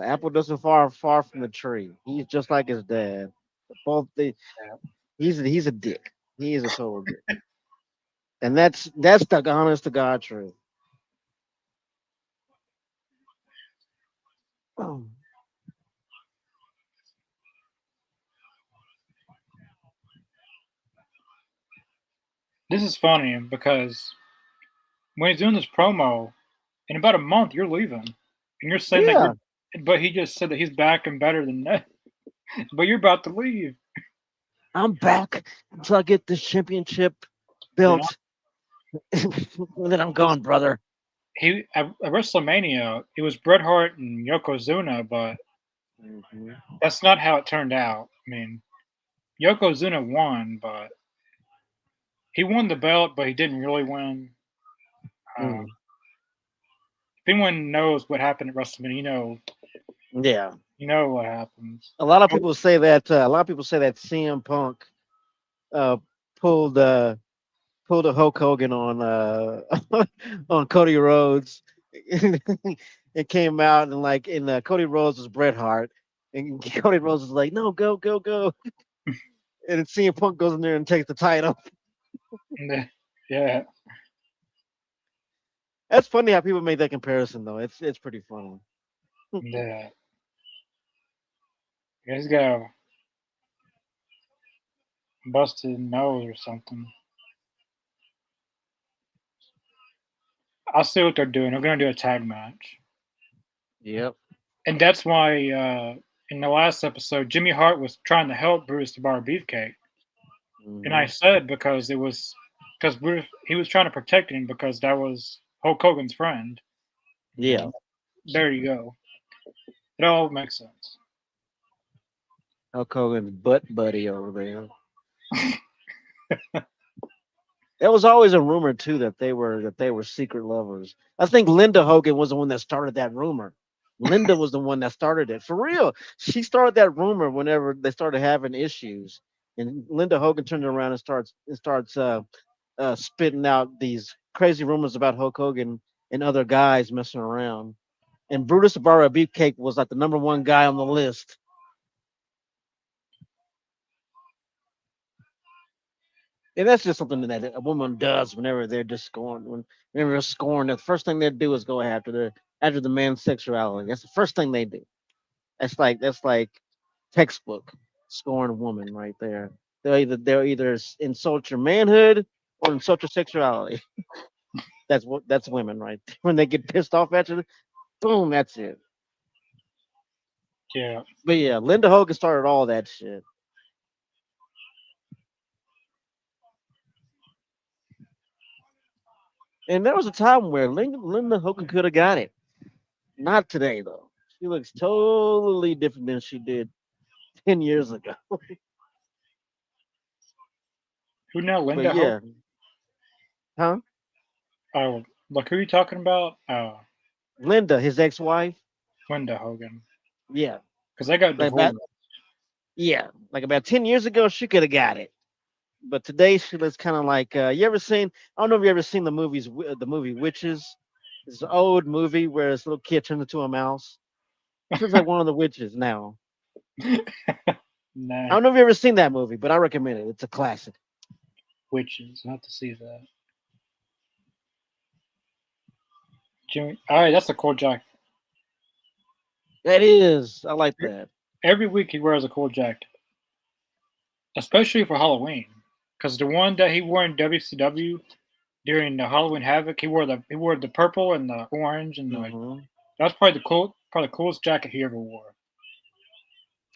apple doesn't far from the tree. He's just like his dad. Both the Yeah. he's a dick. He is a total dick. And that's the honest to God truth. Oh, This is funny because when he's doing this promo, in about a month you're leaving, and you're saying that you're. yeah, But he just said that he's back and better than that. But you're about to leave. I'm back until I get this championship Then belt. And then I'm gone, brother. he at WrestleMania it was Bret Hart and Yokozuna, but Hmm. that's not how it turned out. I mean, Yokozuna won, but he won the belt, but he didn't really win. Uh, Mm, if anyone knows what happened at WrestleMania, yeah. you know what happens. A lot of Oh, people say that CM Punk uh, pulled pulled a Hulk Hogan on on Cody Rhodes. It came out and Cody Rhodes was Bret Hart, and Cody Rhodes was like, "No, go, go, go," and then CM Punk goes in there and takes the title. yeah, That's funny how people make that comparison though. It's pretty funny. yeah. He's got a busted nose or something. I see what they're doing. They're going to do a tag match. Yep. And that's why in the last episode, Jimmy Hart was trying to help Bruce the Bar Beefcake. And I Hmm. said because it was because Bruce he was trying to protect him because that was Hulk Hogan's friend. Yeah. And there you go. It all makes sense. Hulk Hogan's butt buddy over there. There was always a rumor too that they were secret lovers. I think Linda Hogan was the one that started that rumor. Linda was the one that started it for real. She started that rumor whenever they started having issues, and Linda Hogan turned around and starts spitting out these crazy rumors about Hulk Hogan and other guys messing around. And Brutus the Barber Beefcake was like the number one guy on the list. And that's just something that a woman does whenever they're just scoring. Whenever they're scoring, the first thing they do is go after the man's sexuality. That's the first thing they do. That's like textbook scoring a woman right there. They'll either insult your manhood or insult your sexuality. That's women right there. When they get pissed off at you, boom, that's it. Yeah. But yeah, Linda Hogan started all that shit. And there was a time where Linda Hogan could have got it. Not today though. She looks totally different than she did 10 years ago. Who now? But Linda Hope? yeah, huh? Oh, like who are you talking about? Linda, his ex-wife. Linda Hogan. Yeah, Because they got like about divorced. yeah, like about 10 years ago, she could have got it. But today she looks kind of like you ever seen? I don't know if you ever seen the movie Witches. It's an old movie where this little kid turns into a mouse. She looks like one of the witches now. I Nah, don't know if you ever seen that movie, but I recommend it. It's a classic. witches. I have to see that. Jimmy. All right, that's a cool jacket. That is, I like that. Every week he wears a cool jacket, especially for Halloween. Because the one that he wore in WCW during the Halloween Havoc, he wore the purple and the orange and the Hmm. that's probably the coolest jacket he ever wore.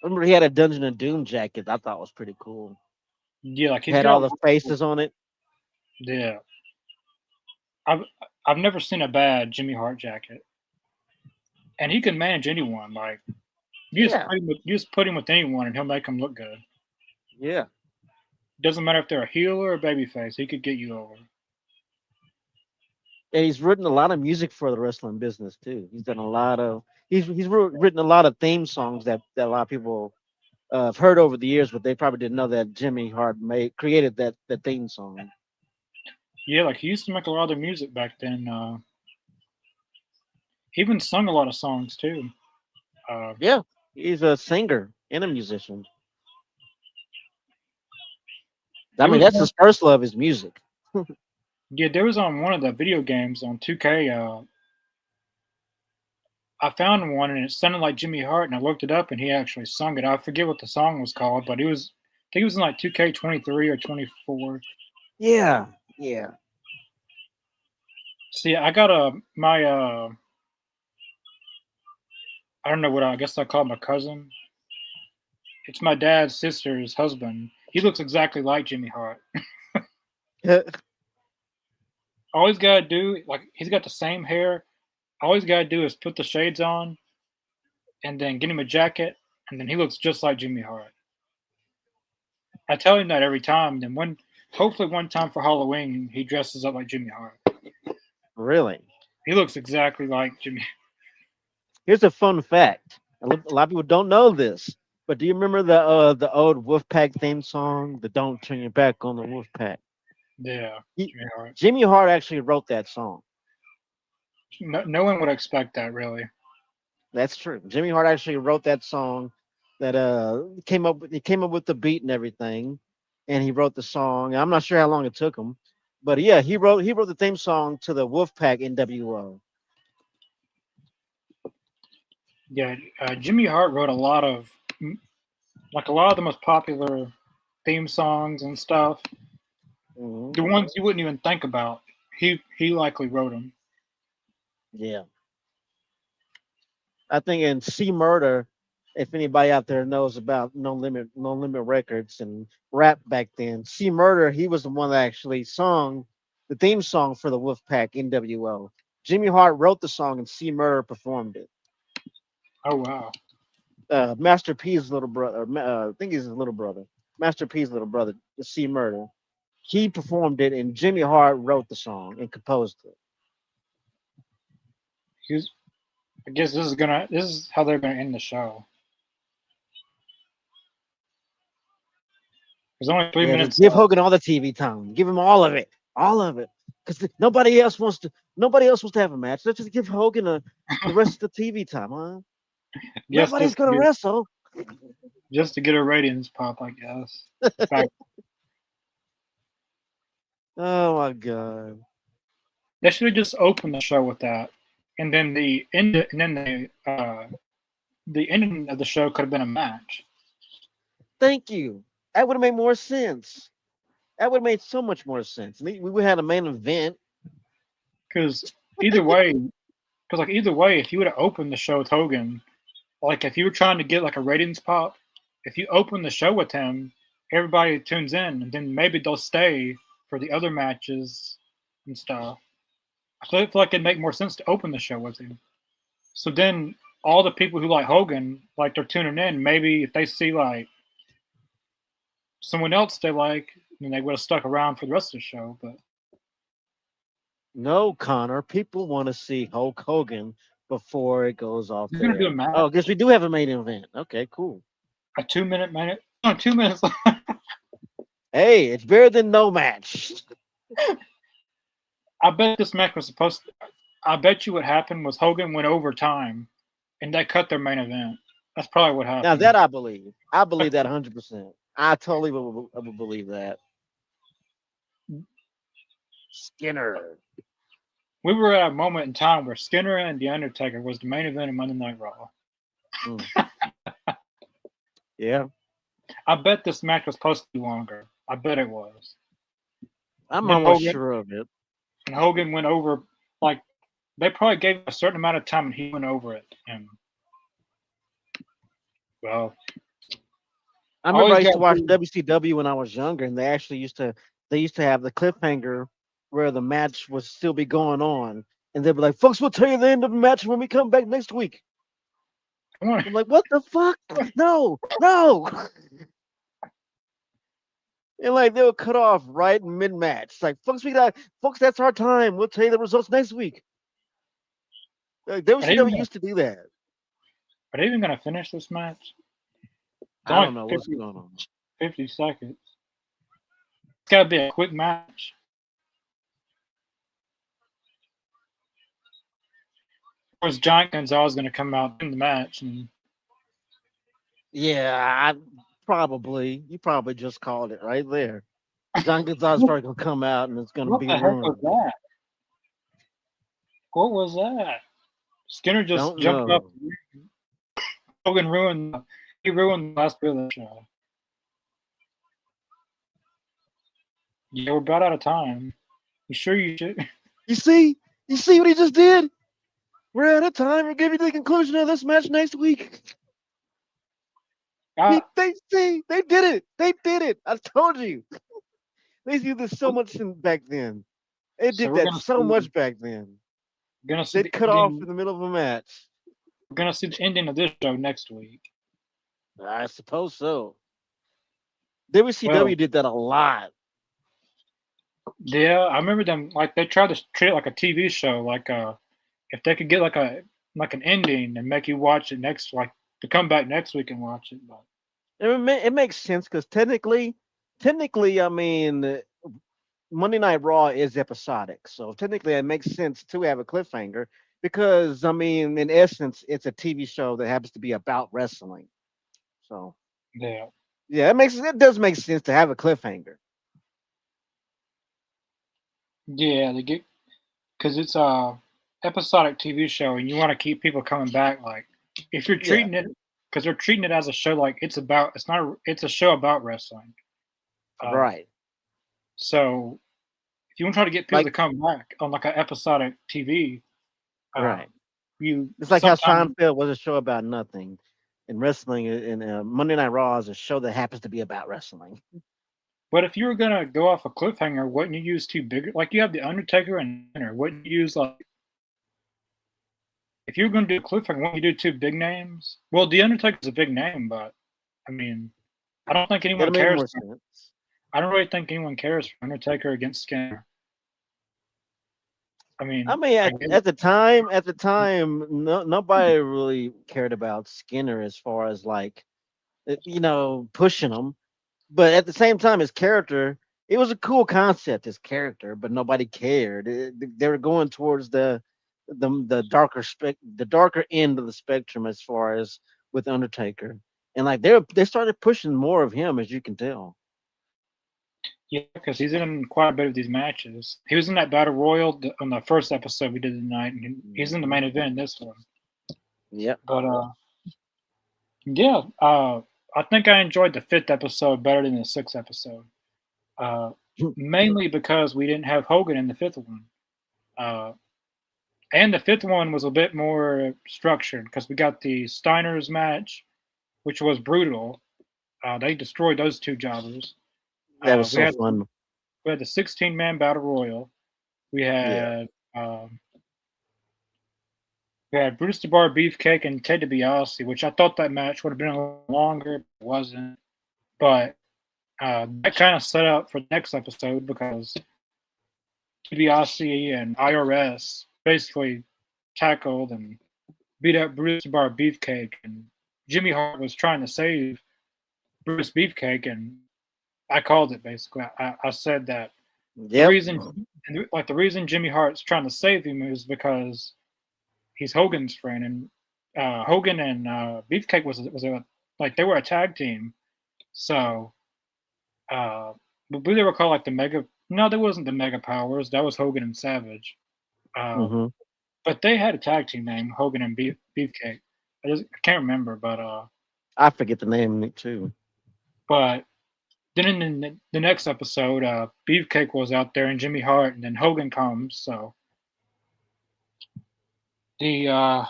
I remember he had a Dungeon of Doom jacket. I thought was pretty cool. Yeah, like It he's had got all a the lot of cool. faces on it. Yeah, I've I've never seen a bad Jimmy Hart jacket, and he can manage anyone. Like Yeah, you just put him with anyone, and he'll make them look good. yeah. Doesn't matter if they're a heel or a babyface, he could get you over. And he's written a lot of music for the wrestling business too. He's done a lot of written a lot of theme songs that a lot of people have heard over the years, but they probably didn't know that Jimmy Hart made created that theme song. Yeah, like he used to make a lot of the music back then. He even sung a lot of songs too. Uh, Yeah, he's a singer and a musician. I there mean, was that's one, his first love is music. yeah, there was on one of the video games on 2K. I found one and it sounded like Jimmy Hart, and I looked it up and he actually sung it. I forget what the song was called, but I think it was in like 2K 23 or 24. Yeah, yeah. See, I got my I don't know what I guess I call my cousin. It's my dad's sister's husband. He looks exactly like Jimmy Hart. All he's gotta do, like he's got the same hair. All he's gotta do is put the shades on and then get him a jacket, and then he looks just like Jimmy Hart. I tell him that every time. Then hopefully one time for Halloween, he dresses up like Jimmy Hart. Really? He looks exactly like Jimmy. Here's a fun fact. A lot of people don't know this, but do you remember the old Wolfpack theme song, the "Don't Turn Your Back on the Wolfpack"? Yeah, He, Jimmy Hart. Jimmy Hart actually wrote that song. No one would expect that, really. That's true. Jimmy Hart actually wrote that song. That he came up with the beat and everything, and he wrote the song. I'm not sure how long it took him, but yeah, he wrote the theme song to the Wolfpack NWO. Yeah, Jimmy Hart wrote like a lot of the most popular theme songs and stuff. Hmm. The ones you wouldn't even think about. He likely wrote them. Yeah. I think in C Murder, if anybody out there knows about No Limit Records and rap back then, C Murder, he was the one that actually sung the theme song for the Wolfpack NWO. Jimmy Hart wrote the song and C Murder performed it. Oh wow. Master P's little brother, I think he's his little brother. Master P's little brother, C Murder. He performed it, and Jimmy Hart wrote the song and composed it. He's, I guess this is how they're gonna end the show. There's only three Yeah, just minutes give left. Hogan all the TV time. Give him all of it, because nobody else wants to have a match. Let's just give Hogan the rest of the TV time, huh? Yes, Nobody's gonna wrestle. just to get a ratings pop, I guess. Back, Oh my god! they should have just opened the show with that, and then the ending of the show could have been a match. Thank you. That would have made more sense. That would have made so much more sense. We would have had a main event. Because either way, either way, if you would have opened the show with Hogan, like if you were trying to get like a ratings pop, if you open the show with him, everybody tunes in, and then maybe they'll stay for the other matches and stuff. I feel like it'd make more sense to open the show with him. So then all the people who like Hogan, like they're tuning in. Maybe if they see like someone else they like, then they would have stuck around for the rest of the show. But No, Connor. People want to see Hulk Hogan before it goes off they're the gonna do a air. Oh, I guess match, we do have a main event. Okay, cool. a 2 minute minute, no, 2 minutes. Hey, it's better than no match. I bet this match was supposed. I bet you what happened was Hogan went overtime, and they cut their main event. That's probably what Now that happened. I believe. I believe that 100%. I totally would believe that. Skinner. We were at a moment in time where Skinner and The Undertaker was the main event of Monday Night Raw. Mm. Yeah, I bet this match was supposed to be longer. I bet it was. I'm And then almost Hogan sure of it. and Hogan went over like they probably gave him a certain amount of time and he went over it. And well, I I remember I always used got to watch WCW when I was younger, and they used to have the cliffhanger where the match would still be going on, and they'd be like, "Folks, we'll tell you the end of the match when we come back next week." I want I'm like, "What the fuck? No, no!" And like they would cut off right in mid match. Like, folks, that's our time. We'll tell you the results next week. Like are they even WCW gonna, used to do that. are they even gonna finish this match? It's I only don't know what's 50, going on. 50 seconds. It's gotta be a quick match. Of course, Giant Gonzalez is gonna come out in the match and Yeah, probably. You probably just called it right there. John Gonzalez is probably gonna come out and it's gonna what be the heck was ruined. that? What was that? Skinner just Don't jumped up. know. Hogan ruined. He ruined the last bit of the show. Yeah, we're about out of time. You sure you should? You see? You see what he just did? We're out of time. We'll give you the conclusion of this match next week. Uh, They see, they did it. They did it. I told you. They did this so much back then. They so did that so much back then. we're gonna see They'd the cut off in ending. the middle of a match. We're gonna see the ending of this show next week. I suppose so. WCW Well, did that a lot. yeah, I remember them. Like they tried to treat it like a TV show. Like if they could get like an ending and make you watch it next, like to come back next week and watch it. But It makes sense because technically, I mean, Monday Night Raw is episodic, so technically it makes sense to have a cliffhanger because I mean, in essence, it's a TV show that happens to be about wrestling. So yeah, yeah, it does make sense to have a cliffhanger. yeah, they get because it's a episodic TV show and you want to keep people coming back. Like if you're Yeah, treating it because they're treating it as a show, like it's not it's a show about wrestling. Uh, right, so if you want to try to get people like to come back on like an episodic TV, uh, right. you It's like how sometimes. Seinfeld was a show about nothing, and wrestling and Monday Night Raw is a show that happens to be about wrestling. But if you were gonna go off a cliffhanger, wouldn't you use two bigger? Like you have the Undertaker and Sinner. Wouldn't you use like if you were gonna do a cliffhanger? Wouldn't you do two big names? Well, the Undertaker's a big name, but I mean, I don't think anyone It'll make cares. more sense. I don't really think anyone cares for Undertaker against Skinner. I I mean, mean, I get it. at the time, nobody really cared about Skinner as far as like, pushing him. But at the same time, his character, it was a cool concept, his character, but nobody cared. They were going towards the darker end of the spectrum as far as with Undertaker, and like they started pushing more of him, as you can tell. Yeah, because he's in quite a bit of these matches. He was in that battle royal on the first episode we did tonight, and he's in the Mhm. main event in this one. Yep. But yeah, I think I enjoyed the fifth episode better than the sixth episode. Uh, Mainly because we didn't have Hogan in the fifth one. Uh, and the fifth one was a bit more structured because we got the Steiners match, which was brutal. They destroyed those two jobbers. That was We so had fun. we had the 16-man battle royal. We Yeah. had Um, we had Bruce the Bar Beefcake and Ted DiBiase, which I thought that match would have been a little longer, but it wasn't. But that kind of set up for the next episode because DiBiase and IRS basically tackled and beat up Bruce the Bar Beefcake, and Jimmy Hart was trying to save Bruce Beefcake, and I called it basically. I said that the Yep. reason, like the reason Jimmy Hart's trying to save him is because he's Hogan's friend, and Hogan and Beefcake was a like they were a tag team, so I believe they were called like the Mega. No, that wasn't the Mega Powers. That was Hogan and Savage. Uh, Hmm. but they had a tag team name, Hogan and Beefcake. I can't remember, I forget the name too. but then in the next episode, Beefcake was out there and Jimmy Hart, and then Hogan comes. So the uh,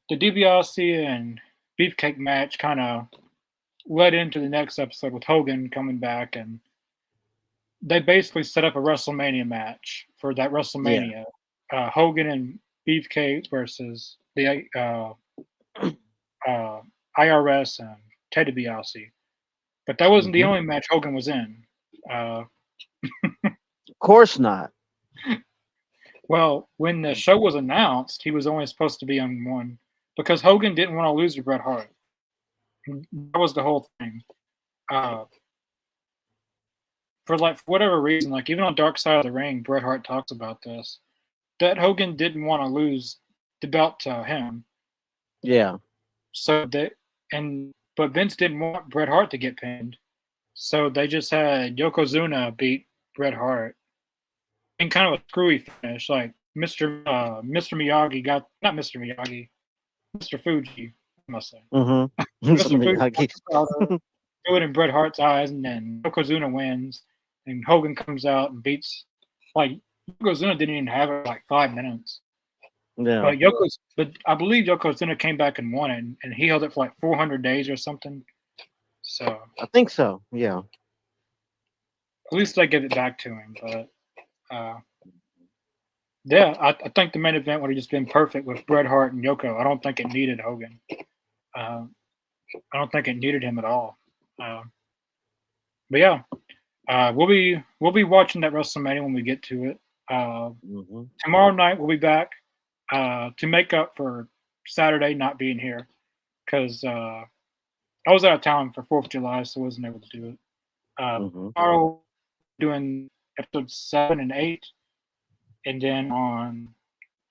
the DiBiase and Beefcake match kind of led into the next episode with Hogan coming back, and they basically set up a WrestleMania match for that Yeah. WrestleMania. Hogan and Beefcake versus the uh, IRS and Ted DiBiase. But that wasn't the Hmm. only match Hogan was in. Uh, Of course not. well, when the show was announced, he was only supposed to be on one because Hogan didn't want to lose to Bret Hart. That was the whole thing. Uh, for whatever reason, like even on Dark Side of the Ring, Bret Hart talks about this. That Hogan didn't want to lose the belt to him. Yeah. So that and but Vince didn't want Bret Hart to get pinned. So they just had Yokozuna beat Bret Hart in kind of a screwy finish. Like Mr. Miyagi got not Mr. Miyagi, Mr. Fuji, I must say. Hmm. Mr. Fuji Miyagi. threw it in Bret Hart's eyes, and then Yokozuna wins, and Hogan comes out and beats. Like Yokozuna didn't even have it like 5 minutes, Yeah. but I believe Yokozuna came back and won it, and he held it for like 400 days or something. So I think so. Yeah. at least I give it back to him. But uh, yeah, I think the main event would have just been perfect with Bret Hart and Yoko. I don't think it needed Hogan. Uh, I don't think it needed him at all. Uh, but yeah, we'll be watching that WrestleMania when we get to it. Uh, Hmm. Tomorrow night we'll be back to make up for Saturday not being here because I was out of town for 4th of July, so I wasn't able to do it. Hmm. Tomorrow doing episodes 7 and 8, and then on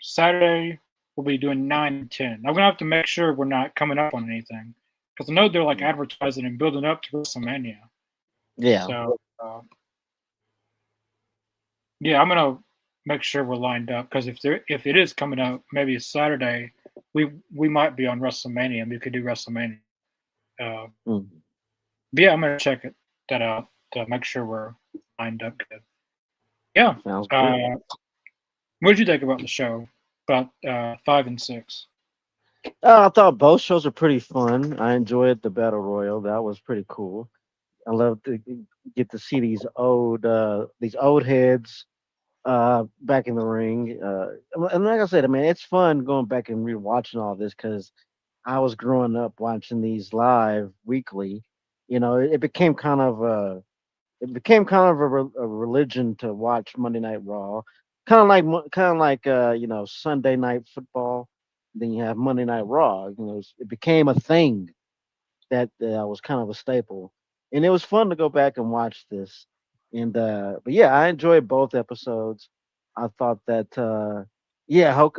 Saturday we'll be doing 9 and 10. I'm gonna have to make sure we're not coming up on anything because I know they're like advertising and building up to WrestleMania. Yeah. So yeah, I'm gonna make sure we're lined up because if it is coming out maybe Saturday, we might be on WrestleMania and we could do WrestleMania. Uh, Hmm. but yeah, I'm gonna check that out to make sure we're lined up good. Yeah. Sounds good. Uh, what did you think about the show? About 5 and 6? I thought both shows are pretty fun. I enjoyed the battle royal. That was pretty cool. I love to get to see these old heads back in the ring. And like I said, I mean, it's fun going back and rewatching all this because I was growing up watching these live weekly. It became kind of a religion to watch Monday Night Raw, kind of like Sunday Night Football. Then you have Monday Night Raw. It became a thing that was kind of a staple, and it was fun to go back and watch this. And but yeah, I enjoyed both episodes. I thought that yeah, Hulk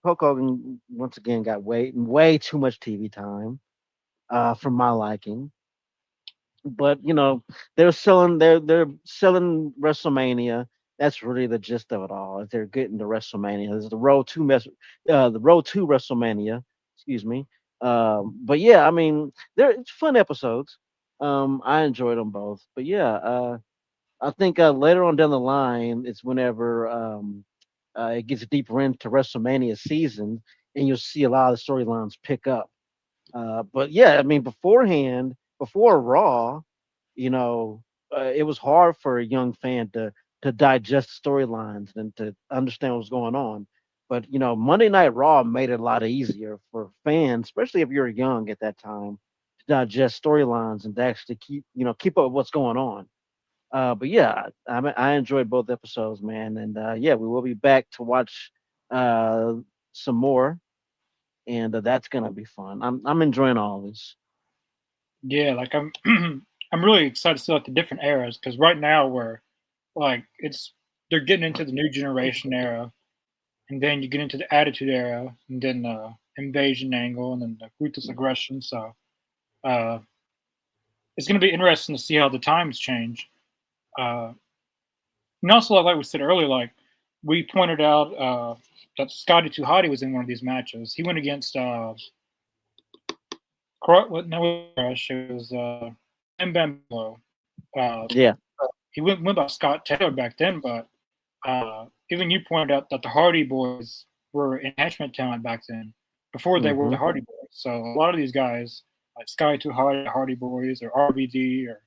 Hogan once again got way too much TV time for my liking. But they're selling WrestleMania. That's really the gist of it all. Is they're getting to WrestleMania. There's the road to WrestleMania. Excuse me. But yeah, I mean, it's fun episodes. I enjoyed them both. But yeah, I think later on down the line, it's whenever it gets deeper into WrestleMania season, and you'll see a lot of the storylines pick up. But yeah, I mean, before Raw, it was hard for a young fan to to digest storylines and to understand what's going on. But Monday Night Raw made it a lot easier for fans, especially if you're young at that time, to digest storylines and to actually keep up with what's going on. But yeah, I enjoyed both episodes, man, and yeah, we will be back to watch uh, some more, and that's gonna be fun. I'm enjoying all this. Yeah, like I'm I'm really excited to see like the different eras because right now we're like they're getting into the new generation era, and then you get into the attitude era, and then the invasion angle, and then the ruthless aggression. So uh, it's going to be interesting to see how the times change. Uh, and also, like we said earlier, like we pointed out that Scotty 2 Hotty was in one of these matches. He went against no, it was Bam Bam Bigelow. Uh, Yeah. he went by Scott Taylor back then, but even you pointed out that the Hardy Boys were enhancement talent back then, before they were Hmm. the Hardy Boys. So a lot of these guys, like Sky Too Hardy, Hardy Boys, or RVD, or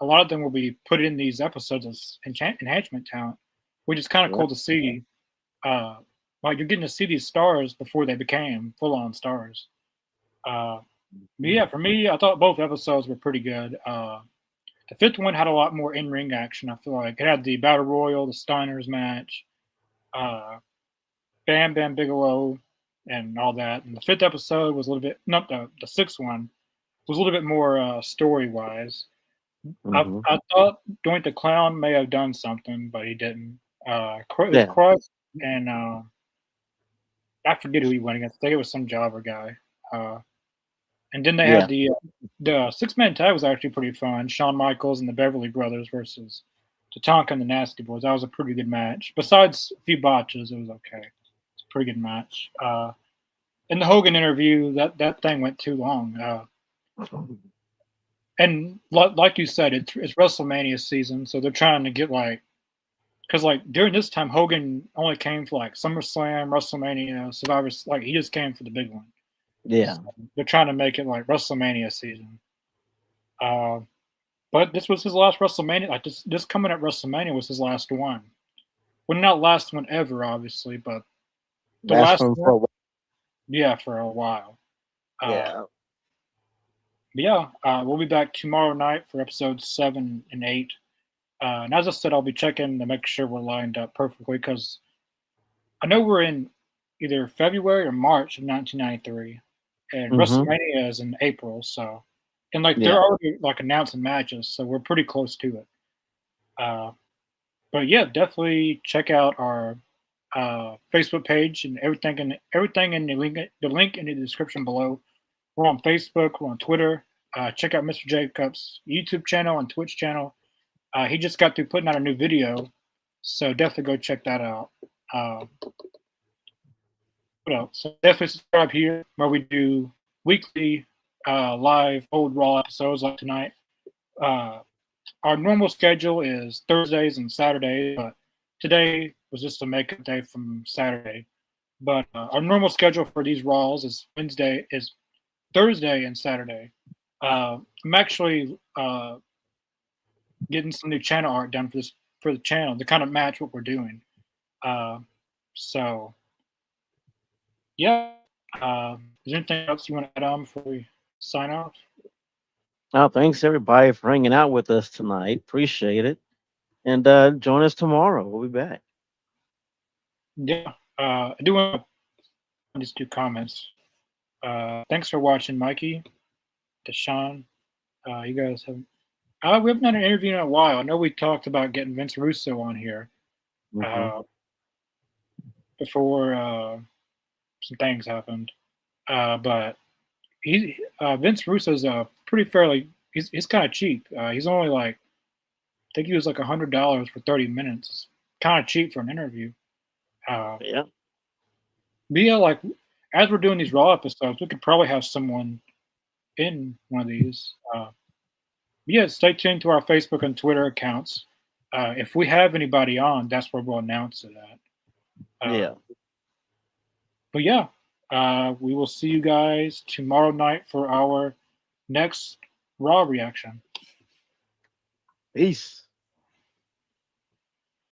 a lot of them will be put in these episodes as enhancement talent, which is kind of Yeah. cool to see. Uh, like you're getting to see these stars before they became full-on stars. Uh, but yeah, for me, I thought both episodes were pretty good. The fifth one had a lot more in-ring action. I feel like it had the battle royal, the Steiners match, uh, Bam Bam Bigelow, and all that. And the fifth episode was a little bit, not the sixth one was a little bit more story wise. Hmm. I thought Doink the Clown may have done something, but he didn't. It was Yeah. Crush and I forget who he went against. I think it was some jobber guy. Uh, and then they had Yeah. the six-man tag was actually pretty fun. Shawn Michaels and the Beverly Brothers versus Tatanka and the Nasty Boys. That was a pretty good match. Besides a few botches, it was okay. It's a pretty good match. In the Hogan interview, that thing went too long. And like you said, it's WrestleMania season, so they're trying to get like because like during this time Hogan only came for like SummerSlam, WrestleMania, Survivor. Like he just came for the big one. Yeah. So they're trying to make it like WrestleMania season. Uh, but this was his last WrestleMania. Like this coming at WrestleMania was his last one. Well, not last one ever, obviously, but the Last last one one. for Yeah, for a while. Uh, yeah. but yeah, we'll be back tomorrow night for episodes 7 and 8. And as I said, I'll be checking to make sure we're lined up perfectly because I know we're in either February or March of 1993, and Hmm. WrestleMania is in April. So, and like they're Yeah. already like announcing matches, so we're pretty close to it. Uh, but yeah, definitely check out our Facebook page and everything in the link in the description below. We're on Facebook, we're on Twitter. Check out Mr. Jacobs' YouTube channel and Twitch channel. He just got through putting out a new video, so definitely go check that out. Uh, what else? So definitely subscribe here where we do weekly live old Raw episodes like tonight. Uh, our normal schedule is Thursdays and Saturdays, but today was just a makeup day from Saturday. But our normal schedule for these Raws is Thursday and Saturday. I'm actually getting some new channel art done for the channel to kind of match what we're doing. Uh, so yeah, is there anything else you want to add on before we sign off? Oh, thanks everybody for hanging out with us tonight. Appreciate it. And join us tomorrow. We'll be back. Yeah, I do want to just do comments. Thanks for watching, Mikey, Deshaun. You guys have. We haven't had an interview in a while. I know we talked about getting Vince Russo on here Hmm. uh, before some things happened, but Vince Russo's pretty fairly. He's kind of cheap. He's only like I think he was like $100 for 30 minutes. Kind of cheap for an interview. Uh, Yeah. but yeah, like as we're doing these Raw episodes, we could probably have someone in one of these. Yeah, stay tuned to our Facebook and Twitter accounts. If we have anybody on, that's where we'll announce it at. Yeah. But yeah, we will see you guys tomorrow night for our next Raw reaction. Peace.